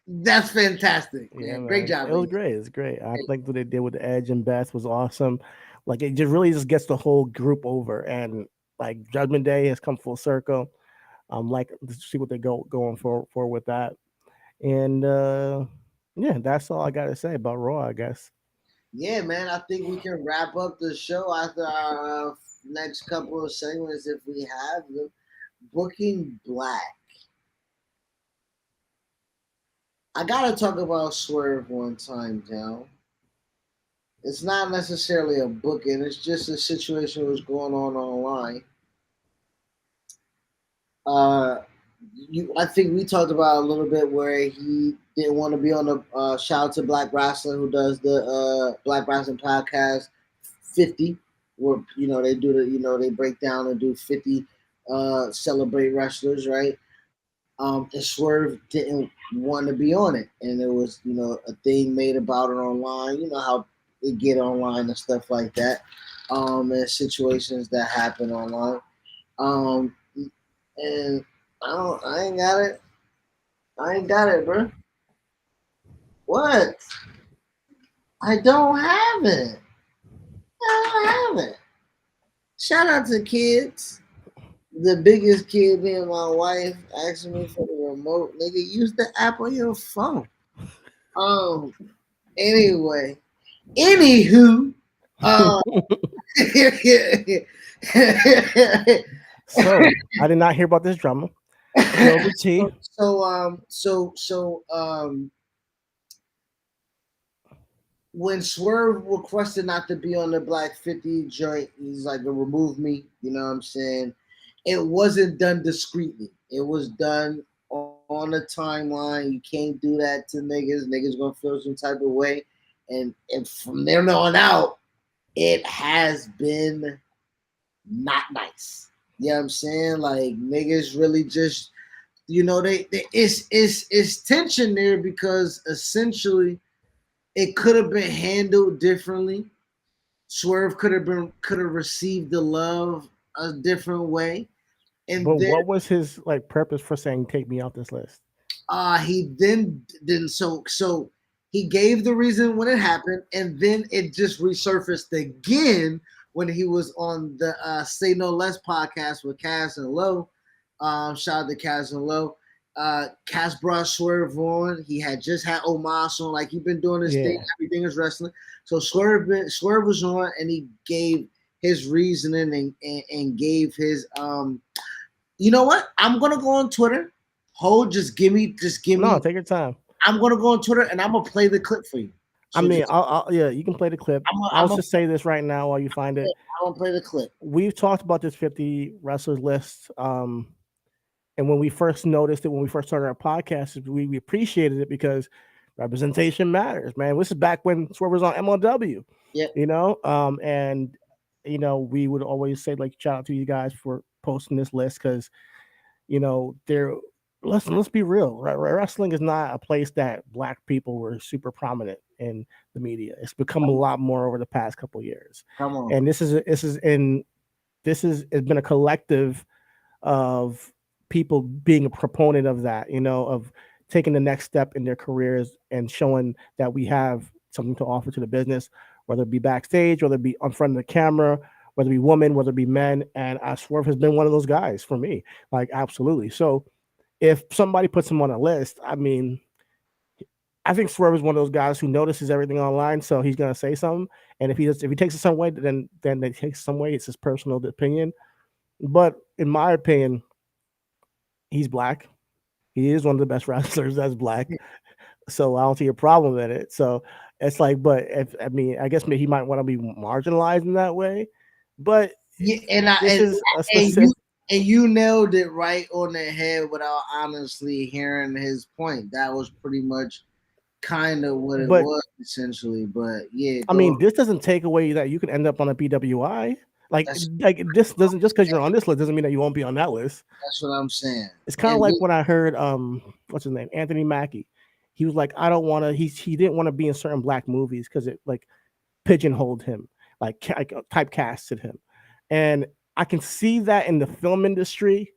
That's fantastic. Yeah, man. Great job. It was great. It was great. I think what they did with Edge and Beth was awesome. Like it just really just gets the whole group over, and like Judgment Day has come full circle. Like to see what they going for with that, and yeah, that's all I got to say about Raw, I guess. Yeah, man, I think we can wrap up the show after our next couple of segments if we have them. Booking Black. I gotta talk about Swerve one time, Down. It's not necessarily a booking. It's just a situation that was going on online. I think we talked about a little bit where he didn't want to be on the shout out to Black Wrestler who does the Black Wrestling Podcast 50, where they do they break down and do 50 celebrate wrestlers, right? And Swerve didn't want to be on it, and there was a thing made about it online. You know how they get online and stuff like that, and situations that happen online. Um, and I ain't got it. I ain't got it, bro. What? I don't have it. I don't have it. Shout out to kids. The biggest kid being my wife asking me for the remote. Nigga, use the app on your phone. Anyway. Anywho. So I did not hear about this drama. When Swerve requested not to be on the Black 50 joint, he's like, remove me. You know what I'm saying? It wasn't done discreetly. It was done on the timeline. You can't do that to niggas. Niggas gonna feel some type of way. And from there on out, it has been not nice. You know what I'm saying? Like niggas really just, it's tension there because essentially it could have been handled differently. Swerve could have received the love a different way. But what was his purpose for saying take me off this list? He then so he gave the reason when it happened, and then it just resurfaced again when he was on the Say No Less podcast with Cass and Low. Shout out to Cass and Low. Cass brought Swerve on. He had just had Omos on. Like, he'd been doing his thing. Everything is wrestling. So Swerve was on, and he gave his reasoning and gave his you know what? I'm gonna go on Twitter. Just give me. No, take your time. I'm gonna go on Twitter and I'm gonna play the clip for you. So I'll you can play the clip. I'll just say this right now while you find it. I'm gonna play the clip. We've talked about this 50 wrestlers list. And when we first noticed it, when we first started our podcast, we appreciated it because representation matters, man. This is back when Swerve was on MLW. Yeah. And we would always say, shout out to you guys for posting this list because, let's be real. Wrestling is not a place that Black people were super prominent in the media. It's become a lot more over the past couple of years. Come on. And it's been a collective of people being a proponent of that, of taking the next step in their careers and showing that we have something to offer to the business, whether it be backstage, whether it be on front of the camera, whether it be women, whether it be men. And Swerve has been one of those guys for me, absolutely. So if somebody puts him on a list, I think Swerve is one of those guys who notices everything online, so he's gonna say something. And if he takes it some way, then it takes some way. It's his personal opinion. But in my opinion, he's Black. He is one of the best wrestlers that's Black. So I don't see a problem in it. So it's I guess maybe he might want to be marginalized in that way. But yeah, you nailed it right on the head without honestly hearing his point. That was pretty much kind of what it was essentially. But yeah, this doesn't take away that you can end up on a PWI. This doesn't, just because you're on this list doesn't mean that you won't be on that list. That's what I'm saying. It's kind of like when I heard what's his name, Anthony Mackie. He was like, I don't want to. He didn't want to be in certain Black movies because it pigeonholed him, typecasted him, and I can see that in the film industry,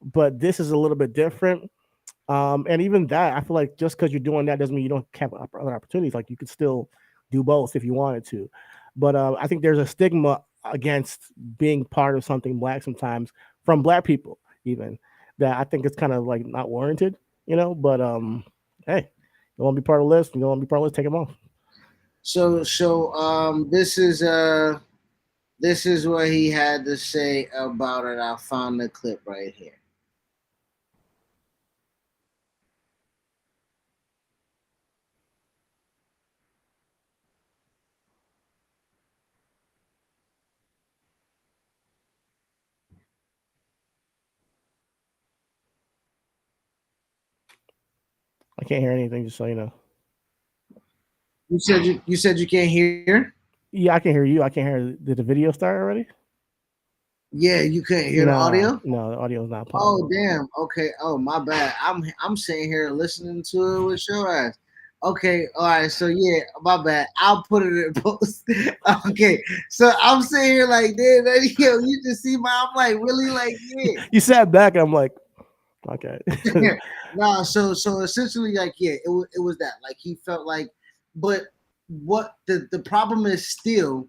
but this is a little bit different. And even that, I feel like just because you're doing that doesn't mean you don't have other opportunities. You could still do both if you wanted to. But I think there's a stigma against being part of something Black sometimes from Black people, even, that I think it's kind of not warranted, But hey, you want to be part of the list? You don't want to be part of the list? Take them off. So this is what he had to say about it. I found the clip right here. I can't hear anything, just so you know. You said you can't hear? Yeah, I can hear you. I can't hear. Did the video start already? Yeah, you couldn't hear the audio? No, the audio is not playing. Oh damn. Okay. Oh my bad. I'm sitting here listening to it with your ass. Okay. All right. So yeah, my bad. I'll put it in post. Okay. So I'm sitting here like, damn, yo, you just see my. I'm like, really, like, yeah. You sat back, and I'm like, okay. Nah. So essentially, like, yeah, it was that. Like, he felt like, but what the problem is still.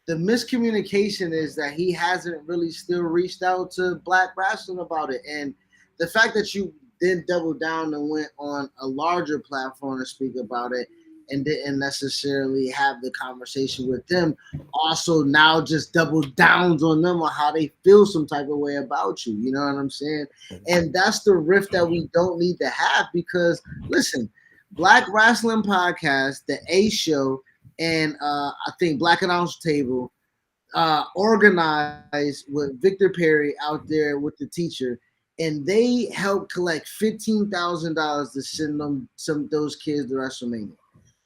The miscommunication is that he hasn't really still reached out to Black Wrestling about it. And the fact that you then doubled down and went on a larger platform to speak about it and didn't necessarily have the conversation with them also now just double downs on them on how they feel some type of way about you. You know what I'm saying? And that's the rift that we don't need to have because listen, Black Wrestling Podcast, the A Show, and I think Black Announce Table organized with Victor Perry out there with the teacher, and they helped collect $15,000 to send them those kids to WrestleMania.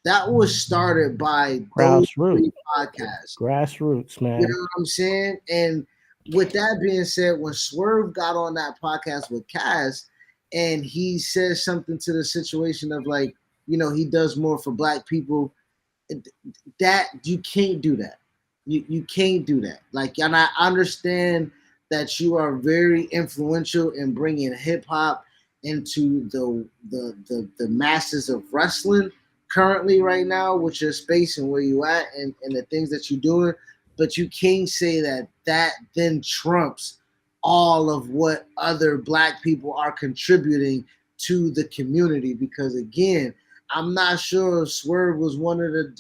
That was started by those three podcasts. Grassroots, man. You know what I'm saying? And with that being said, when Swerve got on that podcast with Cass, and he says something to the situation of like, you know, he does more for Black people. That you can't do that. You can't do that. Like, and I understand that you are very influential in bringing hip hop into the masses of wrestling currently right now with your space and where you at and the things that you're doing. But you can't say that then trumps all of what other Black people are contributing to the community because again, I'm not sure if Swerve was one of the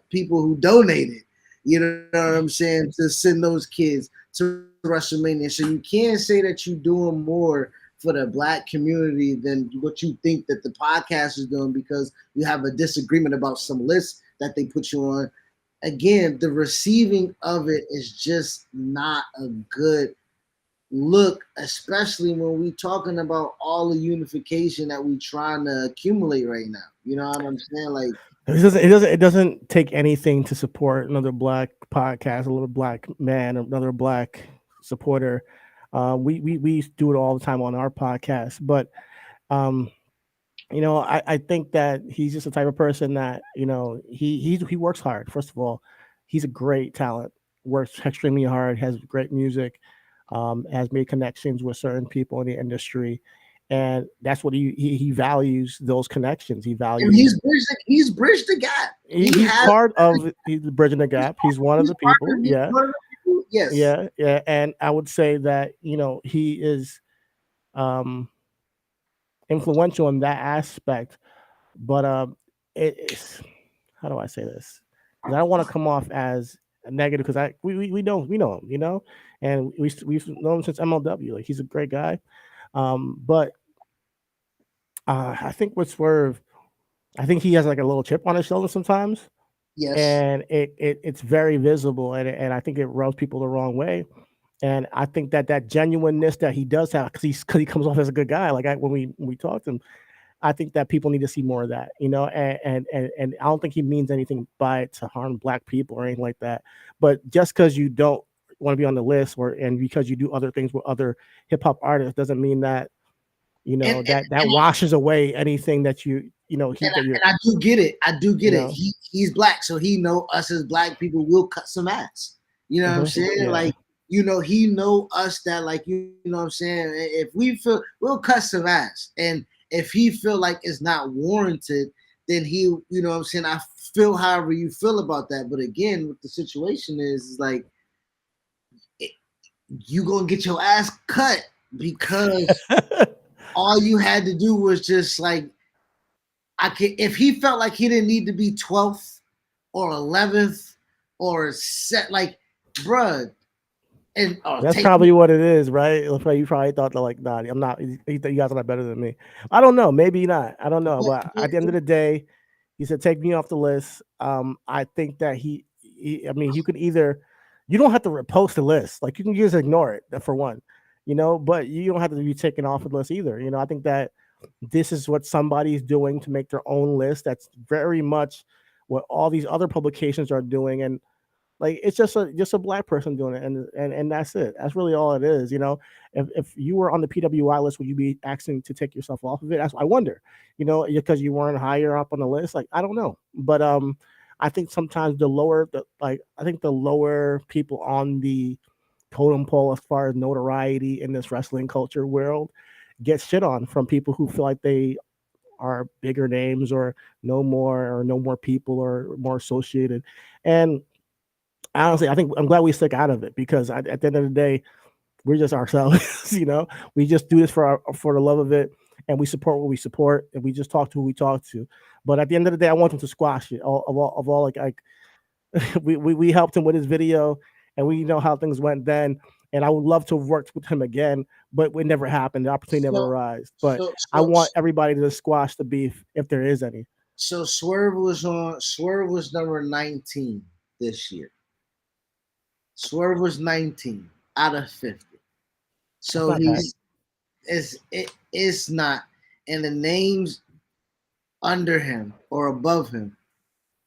people who donated. You know what I'm saying, to send those kids to WrestleMania. So you can't say that you're doing more for the Black community than what you think that the podcast is doing because you have a disagreement about some lists that they put you on. Again, the receiving of it is just not a good look, especially when we talking about all the unification that we trying to accumulate right now. You know what I'm saying? Like it doesn't take anything to support another Black podcast, a little Black man, another Black supporter. We do it all the time on our podcast, but you know, I think that he's just the type of person that, you know, he works hard. First of all, he's a great talent, works extremely hard, has great music, has made connections with certain people in the industry. And that's what he values those connections. He values. And he's bridged the gap. He's part of he's bridging the gap. He's one of the people. Yeah. Yes. Yeah. And I would say that, you know, he is influential in that aspect. But it's how do I say this? I don't want to come off as a negative because we know him, you know, and we've known him since MLW. Like he's a great guy. But I think with Swerve, I think he has like a little chip on his shoulder sometimes. Yes. And it's very visible, and I think it rubs people the wrong way. And I think that genuineness that he does have, because he comes off as a good guy. Like when we talk to him, I think that people need to see more of that, you know. And I don't think he means anything by it to harm Black people or anything like that. But just because you don't want to be on the list, and because you do other things with other hip hop artists, doesn't mean that, you know, that washes away anything that you know. And I do get it. I do get it. He's Black, so he know us as Black people will cut some ass. You know what I'm saying? Yeah. Like, you know, he know us that, like, you know what I'm saying? If we feel, we'll cut some ass. And if he feel like it's not warranted, then he, you know what I'm saying? I feel however you feel about that. But again, what the situation is like, you gonna get your ass cut because all you had to do was just like, if he felt like he didn't need to be 12th or 11th or set, like, bruh. And that's probably what it is, right? You probably thought that, like, nah, I'm not. You guys are not better than me. I don't know. Maybe not. I don't know. But at the end of the day, he said, "Take me off the list." I think that I mean, you could either, you don't have to repost the list. Like, you can just ignore it for one, you know. But you don't have to be taken off the list either. You know, I think that this is what somebody's doing to make their own list. That's very much what all these other publications are doing, and Like it's just a black person doing it, and that's it. That's really all it is. If you were on the PWI list, would you be asking to take yourself off of it? I wonder. Because you weren't higher up on the list. Like I don't know, but I think sometimes I think the lower people on the totem pole as far as notoriety in this wrestling culture world get shit on from people who feel like they are bigger names or know more people or more associated. And honestly, I think I'm glad we stick out of it because at the end of the day, we're just ourselves. We just do this for the love of it, and we support what we support, and we just talk to who we talk to. But at the end of the day, I want them to squash it. All like we helped him with his video, and we know how things went then. And I would love to have worked with him again, but it never happened. The opportunity never arose. But I want everybody to squash the beef if there is any. So Swerve was number 19 this year. Swerve was 19 out of 50. So it's not. And the names under him or above him,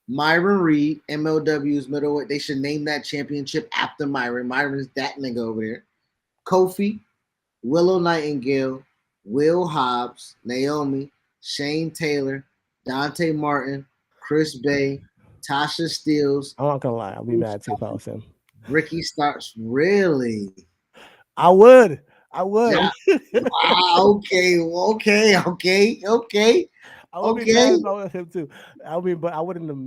Myron Reed, MLW's middleweight. They should name that championship after Myron. Myron is that nigga over there. Kofi, Willow Nightingale, Will Hobbs, Naomi, Shane Taylor, Dante Martin, Chris Bay, Tasha Steeles. I'm not gonna lie, I'll be mad too if I was him. Ricky Starks, really? I would. Yeah. Wow, okay. I would be mad if I was him too. But I wouldn't have.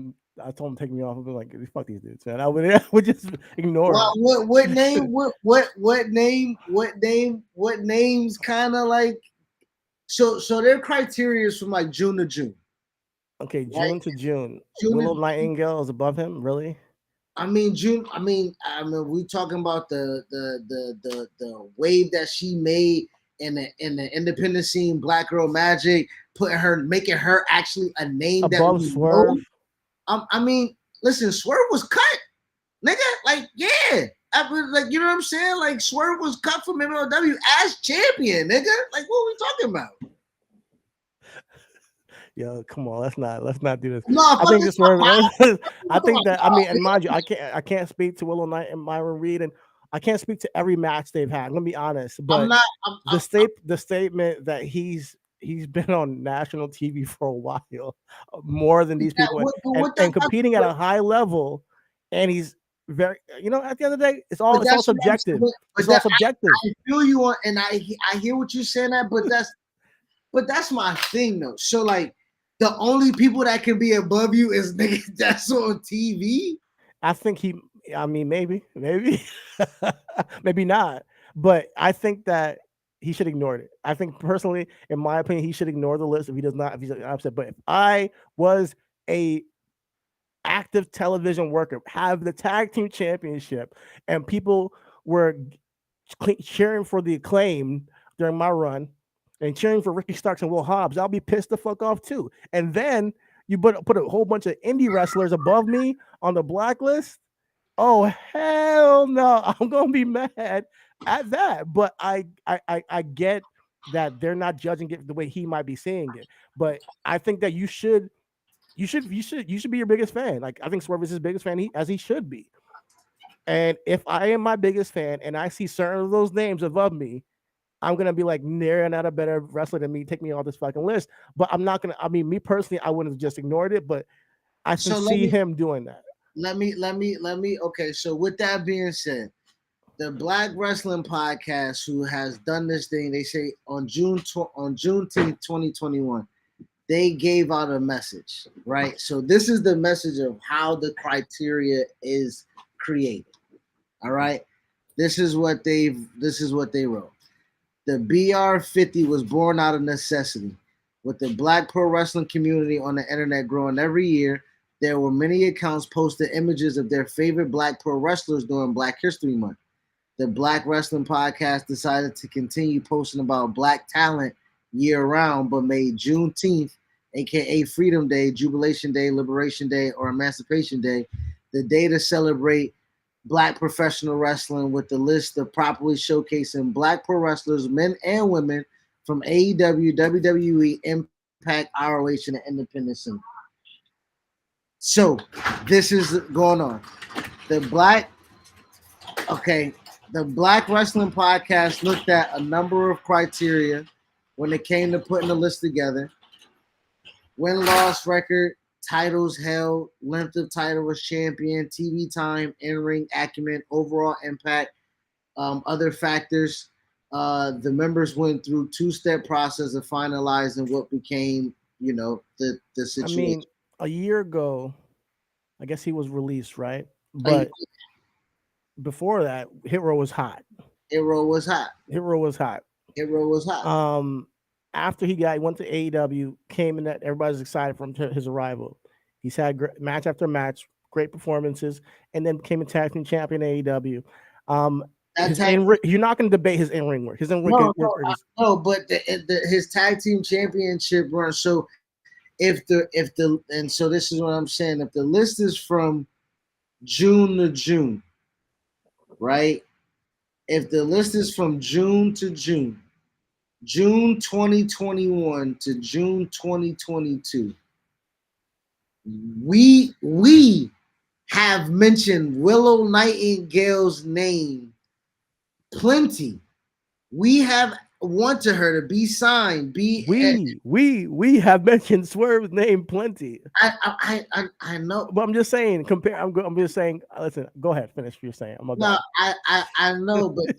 I told him to take me off. I'd be like, "Fuck these dudes, man." I would just ignore. What name? What names? Kind of like. So their criteria is from like June to June. Okay, June to June. Willow Nightingale is above him, really? I mean, we talking about the wave that she made in the independent scene, Black Girl Magic, making her actually a name above that Swerve. I mean, listen, Swerve was cut, nigga. Like, yeah, like, you know what I'm saying? Like, Swerve was cut from MLW as champion, nigga. Like, what are we talking about? Yo, come on, let's not do this. No, I think this Swerve. I think that and mind you, I can't speak to Willow Knight and Myron Reed, and I can't speak to every match they've had. Let me be honest, but the statement that he's been on national TV for a while, more than these people, and competing at a high level, and he's very, at the end of the day, it's all subjective. It's all subjective. I feel you on, and I hear what you're saying but that's my thing though. So like, the only people that can be above you is niggas that's on TV. I think maybe, maybe not. But I think that he should ignore it. I think personally, in my opinion, he should ignore the list if he's upset. But if I was a active television worker, have the tag team championship, and people were cheering for the Acclaim during my run, and cheering for Ricky Starks and Will Hobbs, I'll be pissed the fuck off too. And then you put a whole bunch of indie wrestlers above me on the blacklist. Oh hell no! I'm gonna be mad at that. But I get that they're not judging it the way he might be seeing it. But I think that you should be your biggest fan. Like, I think Swerve is his biggest fan, as he should be. And if I am my biggest fan and I see certain of those names above me, I'm gonna be like, they're not a better wrestler than me. Take me off this fucking list. But I'm not gonna. I mean, me personally, I wouldn't have just ignored it. But I can see him doing that. Let me. Okay, so with that being said, the Black Wrestling Podcast, who has done this thing, they say on Juneteenth 2021, they gave out a message, right? So this is the message of how the criteria is created. All right, this is what they wrote. The BR50 was born out of necessity. With the Black pro wrestling community on the internet growing every year, there were many accounts posting images of their favorite Black pro wrestlers during Black History Month. The Black Wrestling Podcast decided to continue posting about Black talent year-round, but made Juneteenth, aka Freedom Day, Jubilation Day, Liberation Day, or Emancipation Day, the day to celebrate Black professional wrestling, with the list of properly showcasing Black pro wrestlers, men and women, from AEW, WWE, Impact, ROH, and the independent scene. So this is going on. the Black Wrestling Podcast looked at a number of criteria when it came to putting the list together. Win-loss record, titles held, length of title as champion, TV time, in-ring acumen, overall impact, other factors. The members went through two-step process of finalizing what became, the situation. I mean, a year ago, I guess he was released, right? But before that, Hero was hot. After he went to AEW, came in that everybody's excited from his arrival. He's had match after match, great performances, and then became a tag team champion in AEW. You're not going to debate his in-ring work. His in-ring work is but his tag team championship run. So so this is what I'm saying. If the list is from June to June, right? If the list is from June to June 2021 to June 2022, we have mentioned Willow Nightingale's name plenty. We have wanted her to be signed. We have mentioned Swerve's name plenty. I know, but I'm just saying. I'm just saying. Listen, go ahead, finish what you're saying. I know, but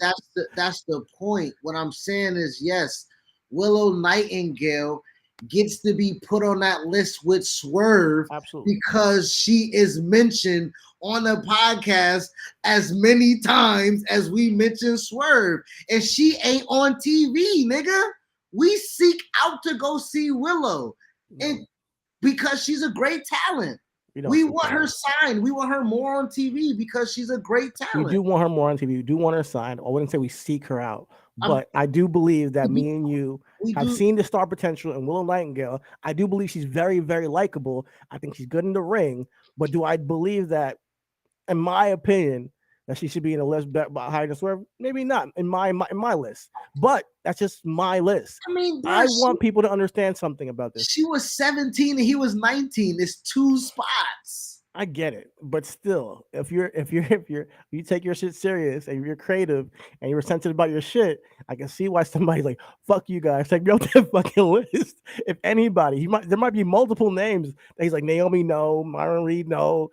that's the point. What I'm saying is, yes, Willow Nightingale gets to be put on that list with Swerve. Absolutely. Because she is mentioned on the podcast as many times as we mentioned Swerve, and she ain't on TV, nigga. We seek out to go see Willow, and because she's a great talent. We want her signed. We want her more on TV because she's a great talent. We do want her more on TV. We do want her signed. I wouldn't say we seek her out, but I do believe that me and you have seen the star potential in Willow Nightingale. I do believe she's very, very likable. I think she's good in the ring, but do I believe that, in my opinion, that she should be in a list higher than Swerve? Maybe not in my list, but that's just my list. I mean, I want people to understand something about this. She was 17 and he was 19. It's 2 spots. I get it, but still, if you take your shit serious and you're creative and you're sensitive about your shit, I can see why somebody's like, "Fuck you guys, take me off that fucking list." If anybody, there might be multiple names that he's like, Naomi, no, Myron Reed, no.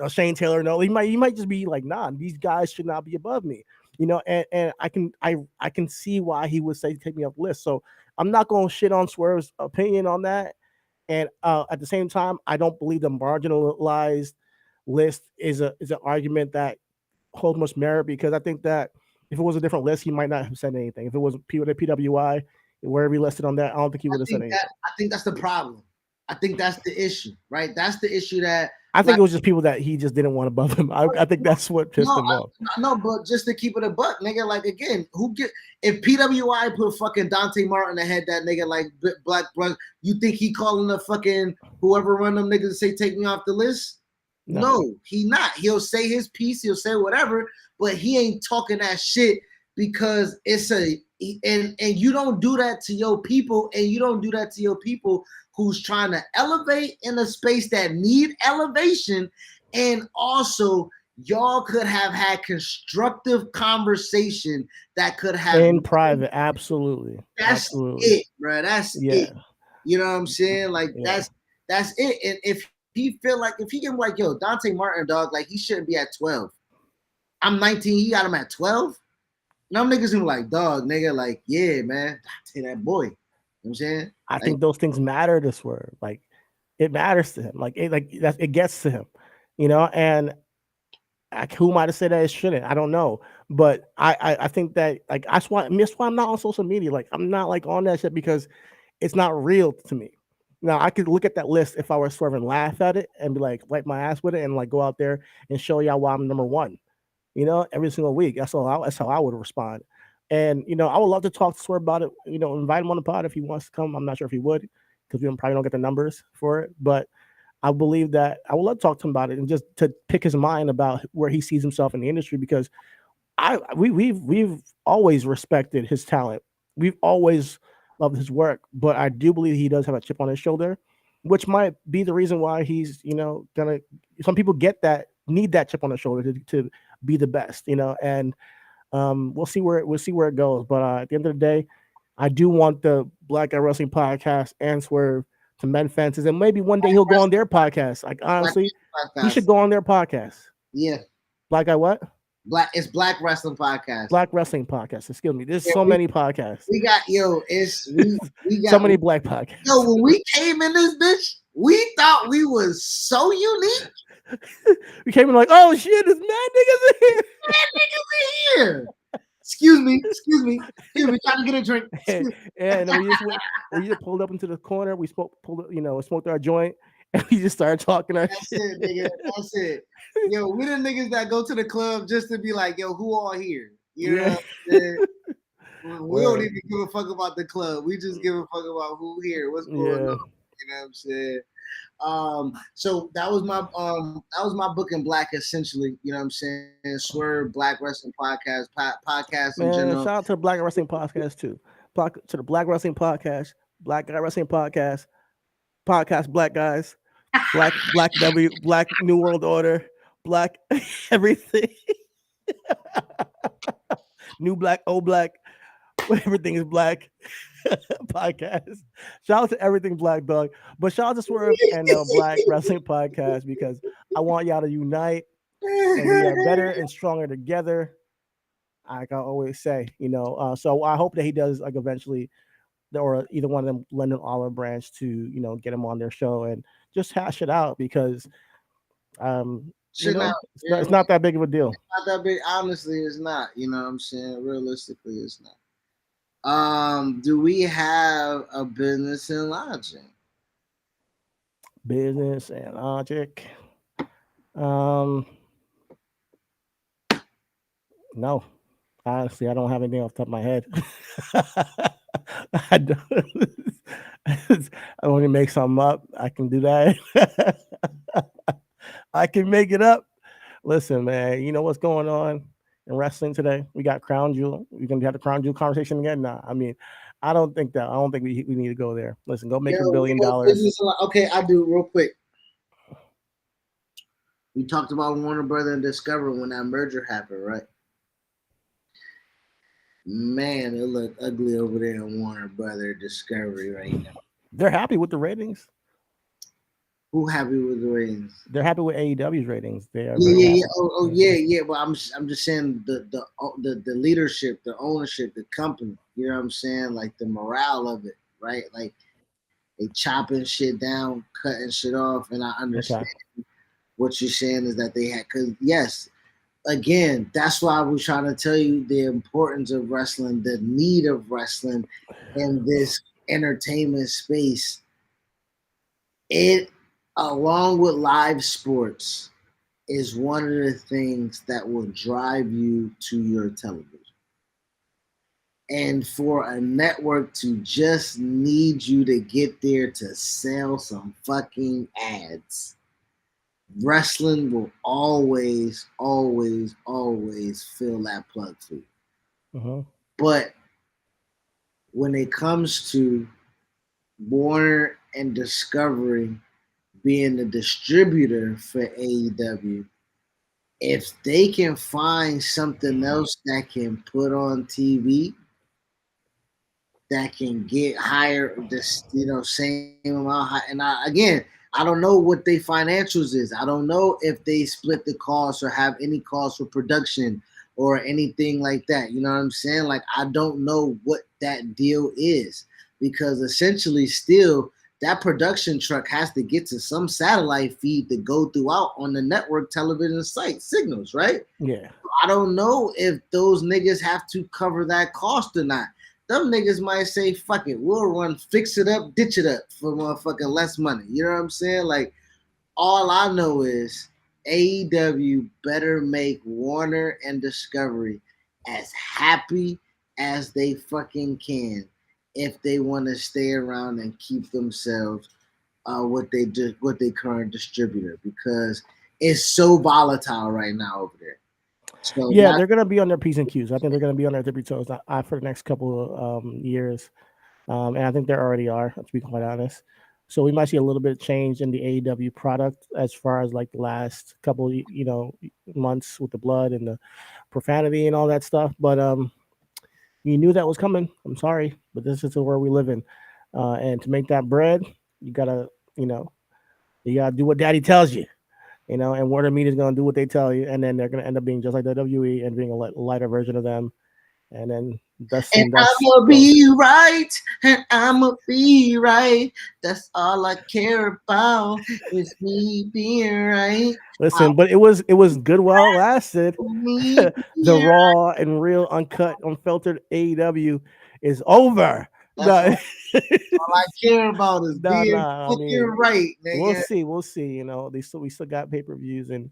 Shane Taylor, no, he might just be like, nah, these guys should not be above me, and I can see why he would say take me off the list. So I'm not going to shit on Swerve's opinion on that. And at the same time, I don't believe the marginalized list is an argument that holds much merit, because I think that if it was a different list, he might not have said anything. If it was the PWI, wherever he listed on that, I don't think he would have said anything. I think that's the problem. I think that's the issue, right? That's the issue that I think it was just people that he just didn't want above him. I think that's what pissed him off. No, but just to keep it a buck, nigga, like, again, if PWI put fucking Dante Martin ahead that nigga like Black Blood, you think he calling the fucking whoever run them niggas to say take me off the list? No, he not. He'll say his piece, he'll say whatever, but he ain't talking that shit because it's and you don't do that to your people, and you don't do that to your people who's trying to elevate in a space that need elevation. And also, y'all could have had constructive conversation that could have in private. Absolutely. That's it, bro. That's it. You know what I'm saying? Like, that's it. And if he can like, yo, Dante Martin, dog, like, he shouldn't be at 12. I'm 19, he got him at 12. Now niggas gonna be like, dog, nigga, like, yeah, man, Dante, that boy. You know what I'm saying? I think those things matter to Swerve. Like, it matters to him. It gets to him, and who might have said that it shouldn't? I don't know. But I think that, like, that's why I'm not on social media. Like, I'm not like on that shit because it's not real to me. Now, I could look at that list if I were Swerve and laugh at it and be like, wipe my ass with it and like go out there and show y'all why I'm number one, every single week. That's how I would respond. And, I would love to talk to Swerve about it, invite him on the pod if he wants to come. I'm not sure if he would, because we probably don't get the numbers for it. But I believe that I would love to talk to him about it and just to pick his mind about where he sees himself in the industry, because we've always respected his talent. We've always loved his work. But I do believe he does have a chip on his shoulder, which might be the reason why he's, some people get that need that chip on the shoulder to be the best, and we'll see where it goes. But at the end of the day, I do want the Black Guy Wrestling podcast and Swerve to mend fences, and maybe one day he'll go on their podcast. Like honestly, he should go on their podcast. Yeah. Black Guy what? It's Black Wrestling Podcast. Black Wrestling Podcast. Excuse me. There's so many podcasts. We got we got so many black podcasts. Yo, when we came in this bitch, we thought we was so unique. We came in like, oh shit, there's mad niggas in here. Mad niggas in here. Excuse me. Trying to get a drink. And we just pulled up into the corner. We smoked our joint, and we just started talking our shit. It, nigga. That's it. Yo, we the niggas that go to the club just to be like, yo, who all here? You know what I'm saying? We don't even give a fuck about the club. We just give a fuck about who here. What's going on? You know what I'm saying? So that was my book in black, essentially. You know what I'm saying? Swerve, Black Wrestling Podcast, podcast in general. Shout out to the Black Wrestling Podcast too. To the Black Wrestling Podcast, Black Guy Wrestling Podcast, Black Guys, Black W, Black New World Order, Black everything. New Black, old Black, everything is black. Podcast. Shout out to everything black, dog. But shout out to Swerve and the Black Wrestling Podcast, because I want y'all to unite, and we are better and stronger together. Like I always say, so I hope that he does, like, eventually, or either one of them, London Olive Branch, to get him on their show and just hash it out, because it's not that big of a deal. It's not that big. Honestly, it's not. You know what I'm saying? Realistically, it's not. Do we have a business and logic? Business and logic. No. Honestly, I don't have anything off the top of my head. I don't. I want to make something up. I can do that. I can make it up. Listen, man, you know what's going on in wrestling today? We got Crown Jewel. We're gonna have the Crown Jewel conversation again. Nah, I mean, I don't think we need to go there. Listen, go make $1 billion. Okay, I do real quick. We talked about Warner Brother and Discovery when that merger happened, right? Man, it looked ugly over there in Warner Brother Discovery right now. They're happy with the ratings. Who happy with the ratings? They're happy with AEW's ratings. They are. Yeah. Oh, yeah. But I'm just saying the leadership, the ownership, the company. You know what I'm saying? Like the morale of it, right? Like they chopping shit down, cutting shit off, and I understand what you're saying is that they had. Because yes, again, that's why I was trying to tell you the importance of wrestling, the need of wrestling in this entertainment space. It, along with live sports, is one of the things that will drive you to your television. And for a network to just need you to get there to sell some fucking ads, wrestling will always, always, always fill that plug for you. Uh-huh. But when it comes to Warner and Discovery being the distributor for AEW, if they can find something else that can put on TV that can get higher, same amount high, and I don't know what their financials is. I don't know if they split the costs or have any costs for production or anything like that. You know what I'm saying? Like, I don't know what that deal is, because essentially still that production truck has to get to some satellite feed to go throughout on the network television site signals, right? Yeah. I don't know if those niggas have to cover that cost or not. Them niggas might say, fuck it, we'll run, fix it up, ditch it up for motherfucking less money. You know what I'm saying? Like, all I know is AEW better make Warner and Discovery as happy as they fucking can if they want to stay around and keep themselves what they current distributor, because it's so volatile right now over there. So yeah, they're gonna be on their P's and Q's. I think they're gonna be on their tippy toes for the next couple of years, and I think they already are. To be quite honest, So we might see a little bit of change in the AEW product as far as like the last couple, months with the blood and the profanity and all that stuff. But you knew that was coming. I'm sorry, but this is the world we live in. And to make that bread, you gotta, you gotta do what Daddy tells you. And Warner Media is gonna do what they tell you, and then they're gonna end up being just like the WWE and being a lighter version of them. And then I'ma be right, and I'ma be right. That's all I care about is me being right. Listen, but it was good while it lasted. The raw and real, uncut, unfiltered AEW is over. That's all I care about is being right, man. We'll see. We still got pay-per-views, and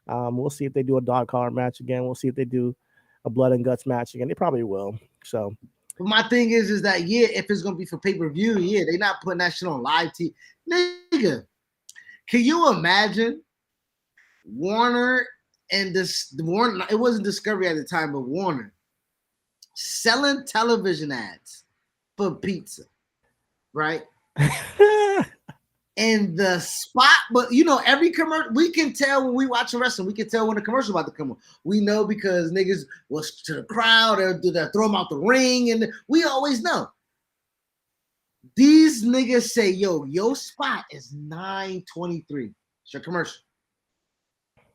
we'll see if they do a dog collar match again. We'll see if they do a blood and guts match again. They probably will. So, but my thing is that if it's gonna be for pay-per-view, they're not putting that shit on live TV. Nigga, can you imagine Warner and Warner? It wasn't Discovery at the time, but Warner selling television ads for pizza, right? And the spot, but every commercial, we can tell when we watching wrestling, we can tell when the commercial about to come on. We know because niggas was to the crowd or do they throw them out the ring, and we always know. These niggas say, your spot is 9:23. It's your commercial.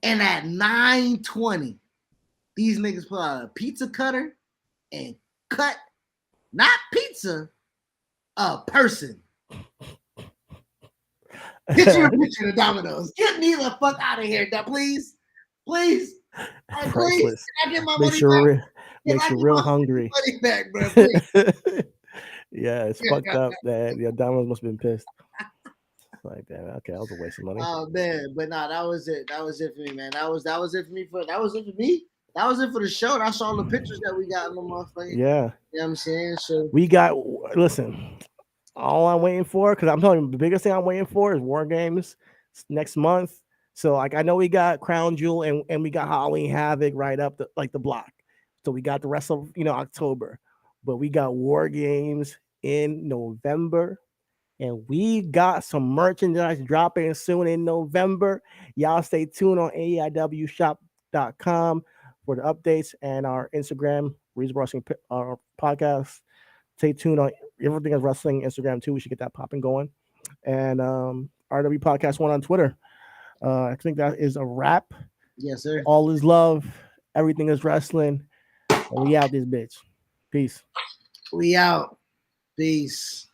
And at 9:20, these niggas pull out a pizza cutter and cut, not pizza, a person. Get you a picture of Domino's. Get me the fuck out of here, please. Please. Please. Can I get my money back? Makes you real hungry. Money back, bro, please. Yeah, it's fucked up, man. Yeah, Domino's must have been pissed. Like that. Okay, that was a waste of money. Oh man, but nah, that was it. That was it for me, man. That was it for me. That was it for me. That was it for the show. That's all the pictures that we got in the motherfucker. Yeah. You know what I'm saying? So we got, listen, all I'm waiting for, because I'm telling you, the biggest thing I'm waiting for is War Games next month. So like I know we got Crown Jewel and we got Halloween Havoc right up the block. So we got the rest of October, but we got War Games in November, and we got some merchandise dropping soon in November. Y'all stay tuned on AEWshop.com for the updates and our Instagram, Reasonable Wrestling podcast. Stay tuned on everything is wrestling Instagram too. We should get that popping going. And RW Podcast 1 on Twitter. I think that is a wrap. Yes, sir. All is love. Everything is wrestling. And we out this bitch. Peace. We out. Peace.